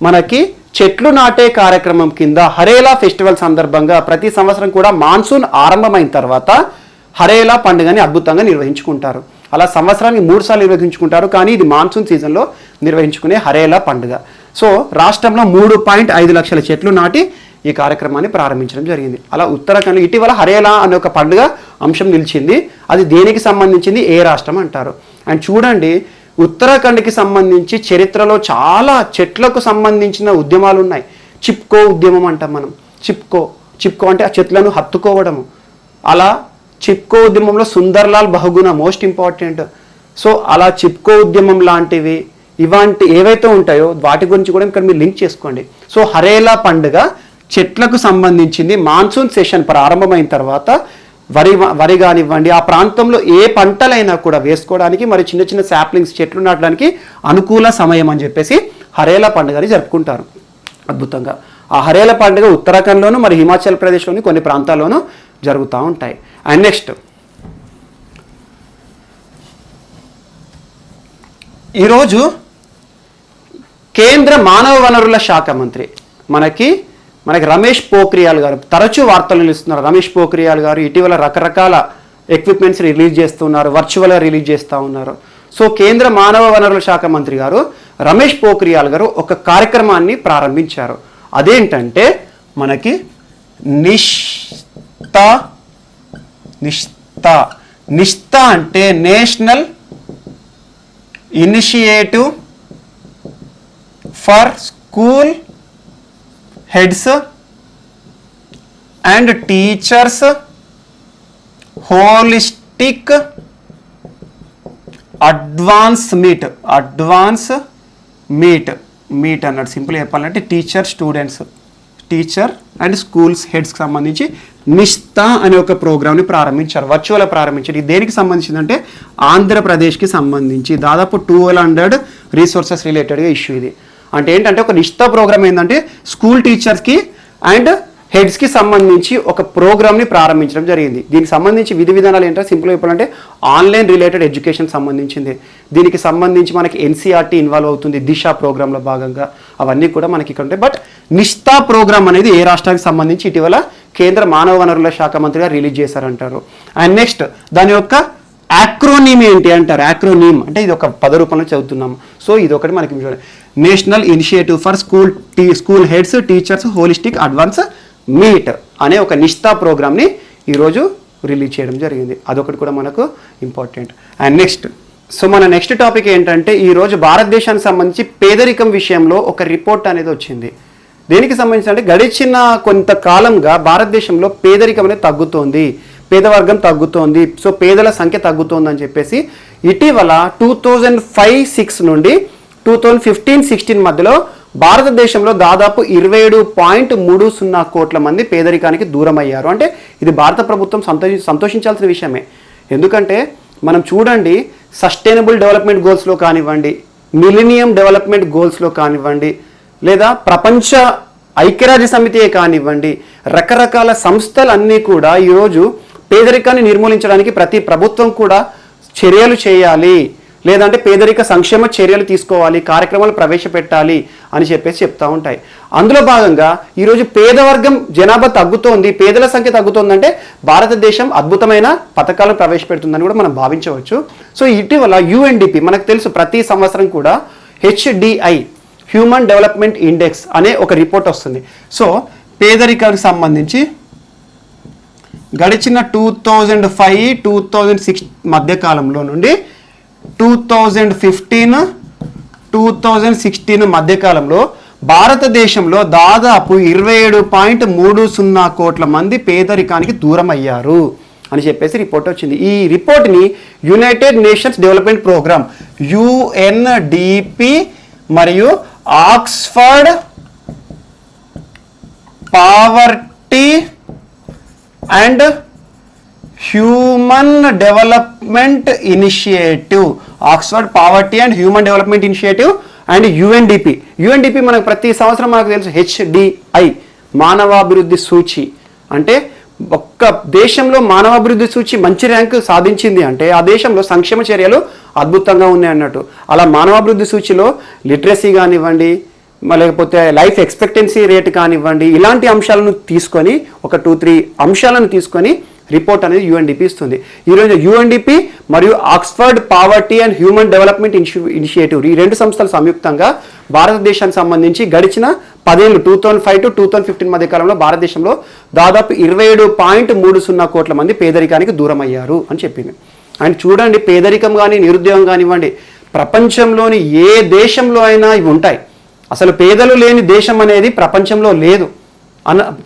మనకి చెట్లు నాటే కార్యక్రమం కింద హరేలా ఫెస్టివల్ సందర్భంగా ప్రతి సంవత్సరం కూడా మాన్సూన్ ఆరంభమైన తర్వాత హరేలా పండుగని అద్భుతంగా నిర్వహించుకుంటారు. అలా సంవత్సరానికి 3 సార్లు నిర్వహించుకుంటారు, కానీ ఇది మాన్సూన్ సీజన్లో నిర్వహించుకునే హరేలా పండుగ. సో రాష్ట్రంలో 3.5 లక్షల చెట్లు నాటి ఈ కార్యక్రమాన్ని ప్రారంభించడం జరిగింది. అలా ఉత్తరాఖండ్లో ఇటీవల హరేలా అనే ఒక పండుగ అంశం నిలిచింది. అది దేనికి సంబంధించింది, ఏ రాష్ట్రం అంటారు? అండ్ చూడండి, ఉత్తరాఖండ్కి సంబంధించి చరిత్రలో చాలా చెట్లకు సంబంధించిన ఉద్యమాలు ఉన్నాయి. చిప్కో ఉద్యమం అంటాం మనం. చిప్కో అంటే ఆ చెట్లను హత్తుకోవడము. అలా చిప్కో ఉద్యమంలో Sunderlal Bahuguna most important. So అలా చిప్కో ఉద్యమం లాంటివి ఇలాంటి ఏవైతే ఉంటాయో వాటి గురించి కూడా ఇక్కడ మీరు లింక్ చేసుకోండి. సో హరేలా పండుగ చెట్లకు సంబంధించింది. మాన్సూన్ సెషన్ ప్రారంభమైన తర్వాత వరి కానివ్వండి, ఆ ప్రాంతంలో ఏ పంటలైనా కూడా వేసుకోవడానికి, మరి చిన్న చిన్న శాప్లింగ్స్ చెట్లు నాటడానికి అనుకూల సమయం అని చెప్పేసి హరేలా పండుగని జరుపుకుంటారు అద్భుతంగా. ఆ హరేలా పండుగ ఉత్తరాఖండ్లోను మరి హిమాచల్ ప్రదేశ్లోని కొన్ని ప్రాంతాల్లోనూ జరుగుతూ ఉంటాయి. అండ్ నెక్స్ట్ ఈరోజు కేంద్ర మానవ వనరుల శాఖ మంత్రి మనకి రమేష్ పోఖ్రియాల్ గారు తరచూ వార్తలు నిలుస్తున్నారు. రమేష్ పోఖ్రియాల్ గారు ఇటీవల రకరకాల ఎక్విప్మెంట్స్ రిలీజ్ చేస్తున్నారు, వర్చువల్గా రిలీజ్ చేస్తూ ఉన్నారు. సో కేంద్ర మానవ వనరుల శాఖ మంత్రి గారు రమేష్ పోఖ్రియాల్ గారు ఒక కార్యక్రమాన్ని ప్రారంభించారు. అదేంటంటే మనకి నిష్తా అంటే national initiative for school heads and teachers holistic advance meet అన్నాడు. సింపుల్ చెప్పాలంటే టీచర్ అండ్ స్కూల్స్ హెడ్స్కి సంబంధించి నిష్తా అనే ఒక ప్రోగ్రామ్ని ప్రారంభించారు, వర్చువల్గా ప్రారంభించారు. ఇది దేనికి సంబంధించిందంటే ఆంధ్రప్రదేశ్కి సంబంధించి దాదాపు 1200 రీసోర్సెస్ రిలేటెడ్గా ఇష్యూ ఇది. అంటే ఏంటంటే ఒక నిష్తా ప్రోగ్రామ్ ఏంటంటే స్కూల్ టీచర్స్కి అండ్ హెడ్స్కి సంబంధించి ఒక ప్రోగ్రామ్ని ప్రారంభించడం జరిగింది. దీనికి సంబంధించి విధి విధానాలు ఏంటంటే సింపుల్గా చెప్పాలంటే ఆన్లైన్ రిలేటెడ్ ఎడ్యుకేషన్ సంబంధించింది. దీనికి సంబంధించి మనకి ఎన్సీఆర్టీ ఇన్వాల్వ్ అవుతుంది దిశ ప్రోగ్రాంలో భాగంగా. అవన్నీ కూడా మనకి ఇక్కడ ఉంటాయి. బట్ నిష్తా ప్రోగ్రామ్ అనేది ఏ రాష్ట్రానికి సంబంధించి ఇటీవల కేంద్ర మానవ వనరుల శాఖ మంత్రిగా రిలీజ్ చేశారంటారు. అండ్ నెక్స్ట్ దాని యొక్క యాక్రోనిమ్ ఏంటి అంటారు. యాక్రోనిమ్ అంటే ఇది ఒక పద రూపంలో చదువుతున్నాము. సో ఇది ఒకటి మనకి national initiative for school heads teachers holistic advance meet అనే ఒక నిష్ఠా ప్రోగ్రామ్ని ఈరోజు రిలీజ్ చేయడం జరిగింది. అదొకటి కూడా మనకు ఇంపార్టెంట్. అండ్ నెక్స్ట్, సో మన నెక్స్ట్ టాపిక్ ఏంటంటే ఈరోజు భారతదేశానికి సంబంధించి పేదరికం విషయంలో ఒక రిపోర్ట్ అనేది వచ్చింది. దేనికి సంబంధించి అంటే గడిచిన కొంతకాలంగా భారతదేశంలో పేదరికం అనేది తగ్గుతోంది, పేదవర్గం తగ్గుతోంది, సో పేదల సంఖ్య తగ్గుతోందని చెప్పేసి ఇటీవల 2005-06 నుండి 2015-16 మధ్యలో భారతదేశంలో దాదాపు 27.30 కోట్ల మంది పేదరికానికి దూరం అయ్యారు. అంటే ఇది భారత ప్రభుత్వం సంతోషించాల్సిన విషయమే. ఎందుకంటే మనం చూడండి, సస్టైనబుల్ డెవలప్మెంట్ గోల్స్లో కానివ్వండి, మిలీనియం డెవలప్మెంట్ గోల్స్లో కానివ్వండి, లేదా ప్రపంచ ఐక్యరాజ్య సమితియే కానివ్వండి, రకరకాల సంస్థలన్నీ కూడా ఈరోజు పేదరికాన్ని నిర్మూలించడానికి ప్రతి ప్రభుత్వం కూడా చర్యలు చేయాలి, లేదంటే పేదరిక సంక్షేమ చర్యలు తీసుకోవాలి, కార్యక్రమాలు ప్రవేశపెట్టాలి అని చెప్పేసి చెప్తూ ఉంటాయి. అందులో భాగంగా ఈరోజు పేదవర్గం జనాభా తగ్గుతోంది, పేదల సంఖ్య తగ్గుతోందంటే భారతదేశం అద్భుతమైన పథకాలను ప్రవేశపెడుతుందని కూడా మనం భావించవచ్చు. సో ఇటీవల UNDP మనకు తెలుసు ప్రతి సంవత్సరం కూడా HDI హ్యూమన్ డెవలప్మెంట్ ఇండెక్స్ అనే ఒక రిపోర్ట్ వస్తుంది. సో పేదరికానికి సంబంధించి గడిచిన 2005-2006 మధ్యకాలంలో నుండి 2015-2016 మధ్యకాలంలో భారతదేశంలో దాదాపు 27.30 కోట్ల మంది పేదరికానికి దూరం అయ్యారు అని చెప్పేసి రిపోర్ట్ వచ్చింది. ఈ రిపోర్ట్ని United Nations Development Programme UNDP మరియు Oxford poverty and human development initiative, Oxford poverty and human development initiative and UNDP మనకు ప్రతి సంవత్సరం మనకు తెలుసు HDI మానవాభివృద్ధి సూచి. అంటే ఒక్క దేశంలో మానవాభివృద్ధి సూచి మంచి ర్యాంకు సాధించింది అంటే ఆ దేశంలో సంక్షేమ చర్యలు అద్భుతంగా ఉన్నాయి అన్నట్టు. అలా మానవాభివృద్ధి సూచిలో లిటరసీ కానివ్వండి, లేకపోతే లైఫ్ ఎక్స్పెక్టెన్సీ రేట్ కానివ్వండి, ఇలాంటి అంశాలను తీసుకొని ఒక 2-3 అంశాలను తీసుకొని రిపోర్ట్ అనేది UNDP ఇస్తుంది. ఈరోజు UNDP మరియు Oxford poverty and human development initiative ఈ రెండు సంస్థలు సంయుక్తంగా భారతదేశానికి సంబంధించి గడిచిన 10 ఏళ్ళు 2005-2015 మధ్య కాలంలో భారతదేశంలో దాదాపు 27.30 కోట్ల మంది పేదరికానికి దూరం అయ్యారు అని చెప్పింది. అండ్ చూడండి, పేదరికం కానీ నిరుద్యోగం కానివ్వండి ప్రపంచంలోని ఏ దేశంలో అయినా ఇవి ఉంటాయి. అసలు పేదలు లేని దేశం అనేది ప్రపంచంలో లేదు.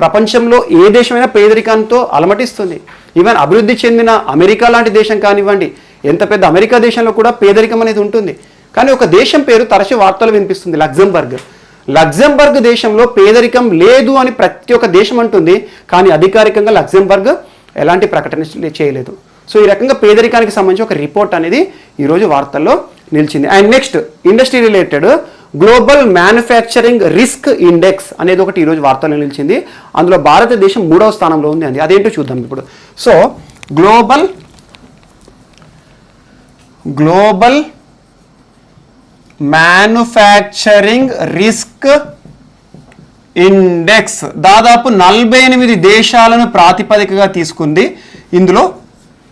ప్రపంచంలో ఏ దేశమైనా పేదరికంతో అలమటిస్తుంది. ఈవెన్ అభివృద్ధి చెందిన అమెరికా లాంటి దేశం కానివ్వండి, ఎంత పెద్ద అమెరికా దేశంలో కూడా పేదరికం అనేది ఉంటుంది. కానీ ఒక దేశం పేరు తరచు వార్తలు వినిపిస్తుంది, లగ్జంబర్గ్ దేశంలో పేదరికం లేదు అని ప్రతి ఒక్క దేశం అంటుంది, కానీ అధికారికంగా లగ్జంబర్గ్ ఎలాంటి ప్రకటన చేయలేదు. సో ఈ రకంగా పేదరికానికి సంబంధించి ఒక రిపోర్ట్ అనేది ఈరోజు వార్తల్లో నిలిచింది. And next, industry related global manufacturing risk index అనేది ఒకటి ఈరోజు వార్తల్లో నిలిచింది. అందులో భారతదేశం 3వ స్థానంలో ఉంది అండి. అదేంటో చూద్దాం ఇప్పుడు. So global manufacturing risk index దాదాపు 48 దేశాలను ప్రాతిపదికగా తీసుకుంది. ఇందులో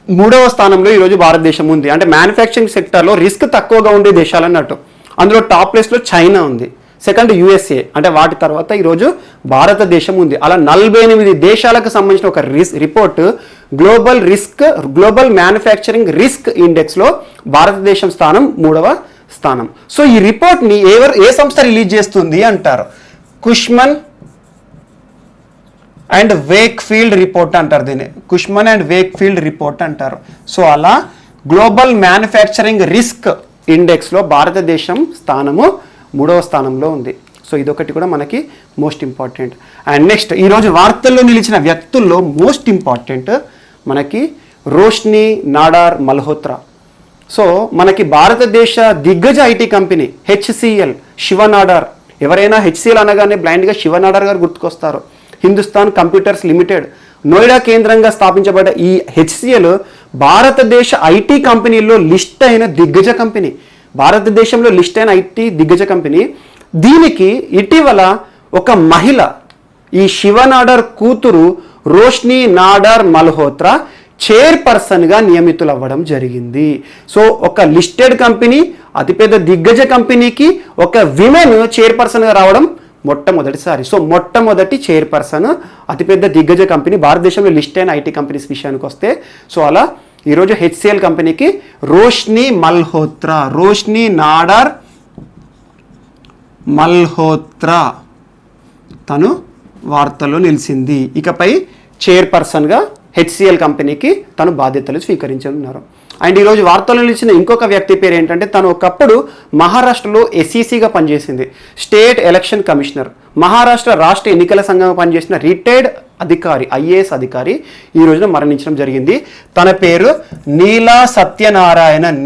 3వ స్థానంలో ఈరోజు భారతదేశం ఉంది. అంటే మ్యానుఫ్యాక్చరింగ్ సెక్టర్లో రిస్క్ తక్కువగా ఉండే దేశాలు అన్నట్టు. అందులో టాప్ ప్లేస్లో చైనా ఉంది, సెకండ్ USA, అంటే వాటి తర్వాత ఈరోజు భారతదేశం ఉంది. అలా 48 దేశాలకు సంబంధించిన ఒక రిపోర్ట్ గ్లోబల్ మ్యానుఫ్యాక్చరింగ్ రిస్క్ ఇండెక్స్లో భారతదేశం స్థానం 3వ స్థానం. సో ఈ రిపోర్ట్ని ఏ సంస్థ రిలీజ్ చేస్తుంది అంటారు? కుష్మన్ అండ్ వేక్ఫీల్డ్ రిపోర్ట్ అంటారు దీన్ని. కుష్మన్ అండ్ వేక్ఫీల్డ్ రిపోర్ట్ అంటారు. సో అలా గ్లోబల్ మ్యానుఫ్యాక్చరింగ్ రిస్క్ ఇండెక్స్లో భారతదేశం స్థానము 3వ స్థానంలో ఉంది. సో ఇదొకటి కూడా మనకి మోస్ట్ ఇంపార్టెంట్. అండ్ నెక్స్ట్, ఈరోజు వార్తల్లో నిలిచిన వ్యక్తుల్లో మోస్ట్ ఇంపార్టెంట్ మనకి రోష్ని నాడార్ మల్హోత్రా. సో మనకి భారతదేశ దిగ్గజ IT company HCL, Shiva Nadar. ఎవరైనా HCL అనగానే బ్లైండ్గా శివ నాడార్ గారు గుర్తుకొస్తారు. హిందుస్థాన్ కంప్యూటర్స్ లిమిటెడ్, నోయిడా కేంద్రంగా స్థాపించబడ్డ ఈ HCL భారతదేశ IT కంపెనీల్లో లిస్ట్ అయిన దిగ్గజ కంపెనీ. భారతదేశంలో లిస్ట్ అయిన IT దిగ్గజ కంపెనీ. దీనికి ఇటీవల ఒక మహిళ, ఈ శివ నాడార్ కూతురు రోష్ని నాడార్ మల్హోత్రా చైర్పర్సన్గా నియమితులవ్వడం జరిగింది. సో ఒక లిస్టెడ్ కంపెనీ, అతిపెద్ద దిగ్గజ కంపెనీకి ఒక విమెన్ చైర్పర్సన్గా రావడం మొట్టమొదటిసారి. సో మొట్టమొదటి చైర్పర్సన్ అతిపెద్ద దిగ్గజ కంపెనీ భారతదేశంలో లిస్ట్ అయిన ఐటీ కంపెనీస్ విషయానికి వస్తే. సో అలా ఈరోజు హెచ్సిఎల్ కంపెనీకి రోష్ని నాడార్ మల్హోత్రా తను వార్తల్లో నిలిచింది. ఇకపై చైర్పర్సన్గా హెచ్సిఎల్ కంపెనీకి తను బాధ్యతలు స్వీకరించనున్నారు. అండ్ ఈరోజు వార్తల్లో నిలిచిన ఇంకొక వ్యక్తి పేరు ఏంటంటే తను ఒకప్పుడు మహారాష్ట్రలో ఎస్ఈసిగా పనిచేసింది, స్టేట్ ఎలక్షన్ కమిషనర్. మహారాష్ట్ర రాష్ట్ర ఎన్నికల సంఘంగా పనిచేసిన రిటైర్డ్ అధికారి, ఐఏఎస్ అధికారి ఈ రోజున మరణించడం జరిగింది. తన పేరు నీలా సత్యనారాయణన్.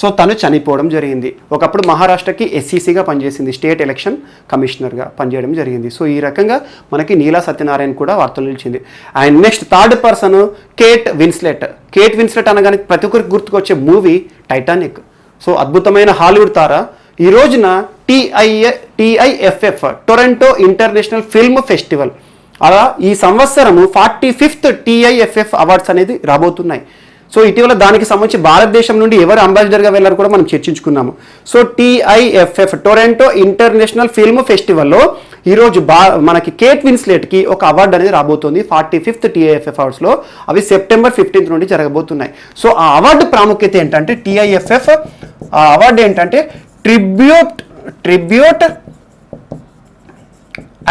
సో తను చనిపోవడం జరిగింది. ఒకప్పుడు మహారాష్ట్రకి ఎస్ఈసిగా పనిచేసింది, స్టేట్ ఎలక్షన్ కమిషనర్గా పనిచేయడం జరిగింది. సో ఈ రకంగా మనకి నీలా సత్యనారాయణ కూడా వార్తలు నిలిచింది. And next third person Kate Winslet అనగానే ప్రతి ఒక్కరికి గుర్తుకొచ్చే మూవీ టైటానిక్. సో అద్భుతమైన హాలీవుడ్ తార. ఈ రోజున TIFF Toronto International Film Festival, అలా ఈ సంవత్సరము 45th TIFF అవార్డ్స్ అనేది రాబోతున్నాయి. సో ఇటీవల దానికి సంబంధించి భారతదేశం నుండి ఎవరు అంబాసిడర్గా వెళ్ళారు కూడా మనం చర్చించుకున్నాము. So TIFF Toronto International Film ఫెస్టివల్లో ఈరోజు మనకి కేట్ విన్స్లెట్కి ఒక అవార్డు అనేది రాబోతుంది 45th TIFF అవార్డ్స్లో. అవి సెప్టెంబర్ 15th నుండి జరగబోతున్నాయి. సో ఆ అవార్డు ప్రాముఖ్యత ఏంటంటే TIFF ఆ అవార్డు ఏంటంటే ట్రిబ్యూట్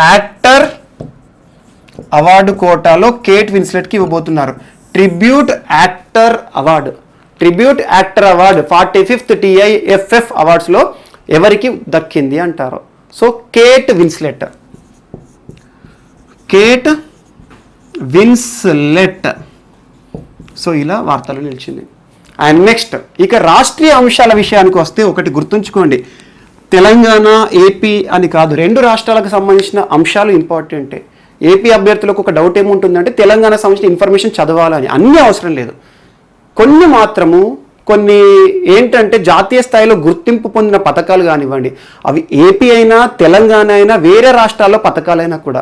యాక్టర్ అవార్డు కోటాలో కేట్ విన్స్లెట్కి ఇవ్వబోతున్నారు. Tribute actor award 45th TIFF అవార్డ్స్లో ఎవరికి దక్కింది అంటారు. సో కేట్ విన్స్లెట్ సో ఇలా వార్తలు నిలిచింది. అండ్ నెక్స్ట్ ఇక రాష్ట్రీయ అంశాల విషయానికి వస్తే ఒకటి గుర్తుంచుకోండి, తెలంగాణ ఏపీ అని కాదు, రెండు రాష్ట్రాలకు సంబంధించిన అంశాలు ఇంపార్టెంటే. ఏపీ అభ్యర్థులకు ఒక డౌట్ ఏముంటుందంటే తెలంగాణకు సంబంధించిన ఇన్ఫర్మేషన్ చదవాలని. అన్నీ అవసరం లేదు, కొన్ని ఏంటంటే జాతీయ స్థాయిలో గుర్తింపు పొందిన పథకాలు కానివ్వండి, అవి ఏపీ అయినా తెలంగాణ అయినా వేరే రాష్ట్రాల్లో పథకాలైనా కూడా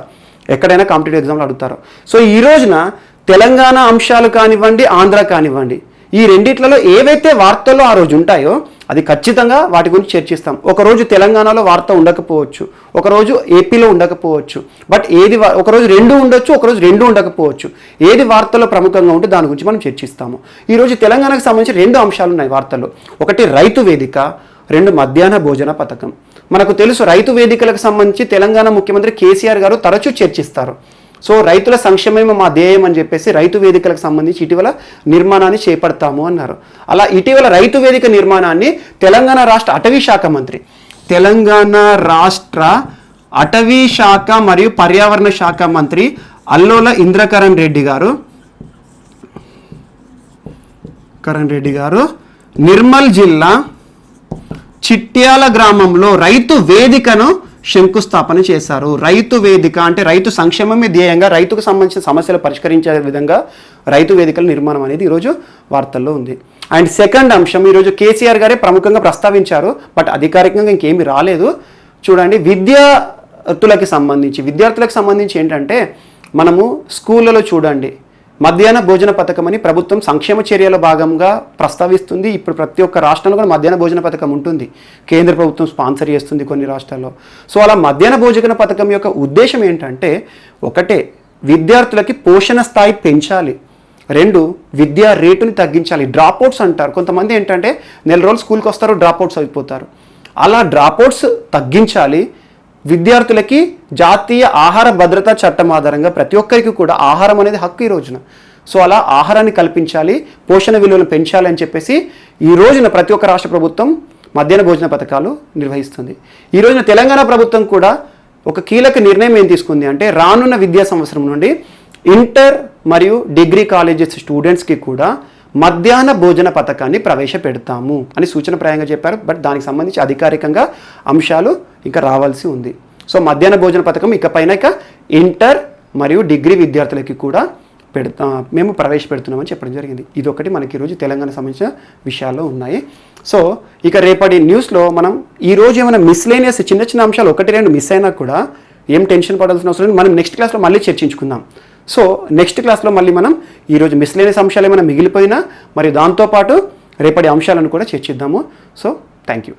ఎక్కడైనా కాంపిటేటివ్ ఎగ్జామ్లు అడుగుతారు. సో ఈ రోజున తెలంగాణ అంశాలు కానివ్వండి, ఆంధ్ర కానివ్వండి, ఈ రెండిట్లలో ఏవైతే వార్తల్లో ఆ రోజు ఉంటాయో అది ఖచ్చితంగా వాటి గురించి చర్చిస్తాం. ఒకరోజు తెలంగాణలో వార్త ఉండకపోవచ్చు, ఒకరోజు ఏపీలో ఉండకపోవచ్చు, బట్ ఒకరోజు రెండు ఉండొచ్చు, ఒకరోజు రెండు ఉండకపోవచ్చు. ఏది వార్తల్లో ప్రముఖంగా ఉంటే దాని గురించి మనం చర్చిస్తాము. ఈరోజు తెలంగాణకు సంబంధించి రెండు అంశాలు ఉన్నాయి వార్తల్లో. ఒకటి రైతు వేదిక, రెండు మధ్యాహ్న భోజన పథకం. మనకు తెలుసు రైతు వేదికలకు సంబంధించి తెలంగాణ ముఖ్యమంత్రి కేసీఆర్ గారు తరచూ చర్చిస్తారు. సో రైతుల సంక్షేమమే మా ధ్యేయం అని చెప్పేసి రైతు వేదికలకు సంబంధించి ఇటీవల నిర్మాణాన్ని చేపడతాము అన్నారు. అలా ఇటీవల రైతు వేదిక నిర్మాణాన్ని తెలంగాణ రాష్ట్ర అటవీ శాఖ మరియు పర్యావరణ శాఖ మంత్రి అల్లోల ఇంద్రకరణ్ రెడ్డి గారు నిర్మల్ జిల్లా చిట్యాల గ్రామంలో రైతు వేదికను శంకుస్థాపన చేశారు. రైతు వేదిక అంటే రైతు సంక్షేమమే ధ్యేయంగా రైతుకు సంబంధించిన సమస్యలు పరిష్కరించే విధంగా రైతు వేదికల నిర్మాణం అనేది ఈరోజు వార్తల్లో ఉంది. అండ్ సెకండ్ అంశం ఈరోజు కేసీఆర్ గారే ప్రముఖంగా ప్రస్తావించారు, బట్ అధికారికంగా ఇంకేమీ రాలేదు. చూడండి, విద్యార్థులకు సంబంధించి ఏంటంటే మనము స్కూళ్ళలో చూడండి మధ్యాహ్న భోజన పథకం అని ప్రభుత్వం సంక్షేమ చర్యల భాగంగా ప్రస్తావిస్తుంది. ఇప్పుడు ప్రతి ఒక్క రాష్ట్రంలో కూడా మధ్యాహ్న భోజన పథకం ఉంటుంది, కేంద్ర ప్రభుత్వం స్పాన్సర్ చేస్తుంది కొన్ని రాష్ట్రాల్లో. సో అలా మధ్యాహ్న భోజన పథకం యొక్క ఉద్దేశం ఏంటంటే ఒకటే, విద్యార్థులకి పోషణ స్థాయి పెంచాలి, రెండు విద్యా రేటుని తగ్గించాలి. డ్రాప్అవుట్స్ అంటారు కొంతమంది, ఏంటంటే నెల రోజులు స్కూల్కి వస్తారు, డ్రాప్అవుట్స్ అయిపోతారు. అలా డ్రాప్అవుట్స్ తగ్గించాలి. విద్యార్థులకి జాతీయ ఆహార భద్రతా చట్టం ఆధారంగా ప్రతి ఒక్కరికి కూడా ఆహారం అనేది హక్కు ఈ రోజున. సో అలా ఆహారాన్ని కల్పించాలి, పోషణ విలువలను పెంచాలి అని చెప్పేసి ఈ రోజున ప్రతి ఒక్క రాష్ట్ర ప్రభుత్వం మధ్యాహ్న భోజన పథకాలు నిర్వహిస్తుంది. ఈ రోజున తెలంగాణ ప్రభుత్వం కూడా ఒక కీలక నిర్ణయం ఏం తీసుకుంది అంటే రానున్న విద్యా సంవత్సరం నుండి ఇంటర్ మరియు డిగ్రీ కాలేజెస్ స్టూడెంట్స్కి కూడా మధ్యాహ్న భోజన పథకాన్ని ప్రవేశపెడతాము అని సూచనప్రాయంగా చెప్పారు. బట్ దానికి సంబంధించి అధికారికంగా అంశాలు ఇంకా రావాల్సి ఉంది. సో మధ్యాహ్న భోజన పథకం ఇకపైన ఇంటర్ మరియు డిగ్రీ విద్యార్థులకి కూడా మేము ప్రవేశపెడుతున్నామని చెప్పడం జరిగింది. ఇది ఒకటి మనకి ఈరోజు తెలంగాణ సంబంధించిన విషయాల్లో ఉన్నాయి. సో ఇక రేపటి న్యూస్లో మనం ఈరోజు ఏమైనా మిస్లేనియస్ చిన్న చిన్న అంశాలు ఒకటి రెండు మిస్ అయినా కూడా ఏం టెన్షన్ పడాల్సిన అవసరం లేదు, మనం నెక్స్ట్ క్లాస్లో మళ్ళీ చర్చించుకుందాం. సో నెక్స్ట్ క్లాస్లో మళ్ళీ మనం ఈరోజు మిస్లేనియస్ అంశాలు ఏమైనా మిగిలిపోయినా మరియు దాంతోపాటు రేపటి అంశాలను కూడా చర్చిద్దాము. So thank you.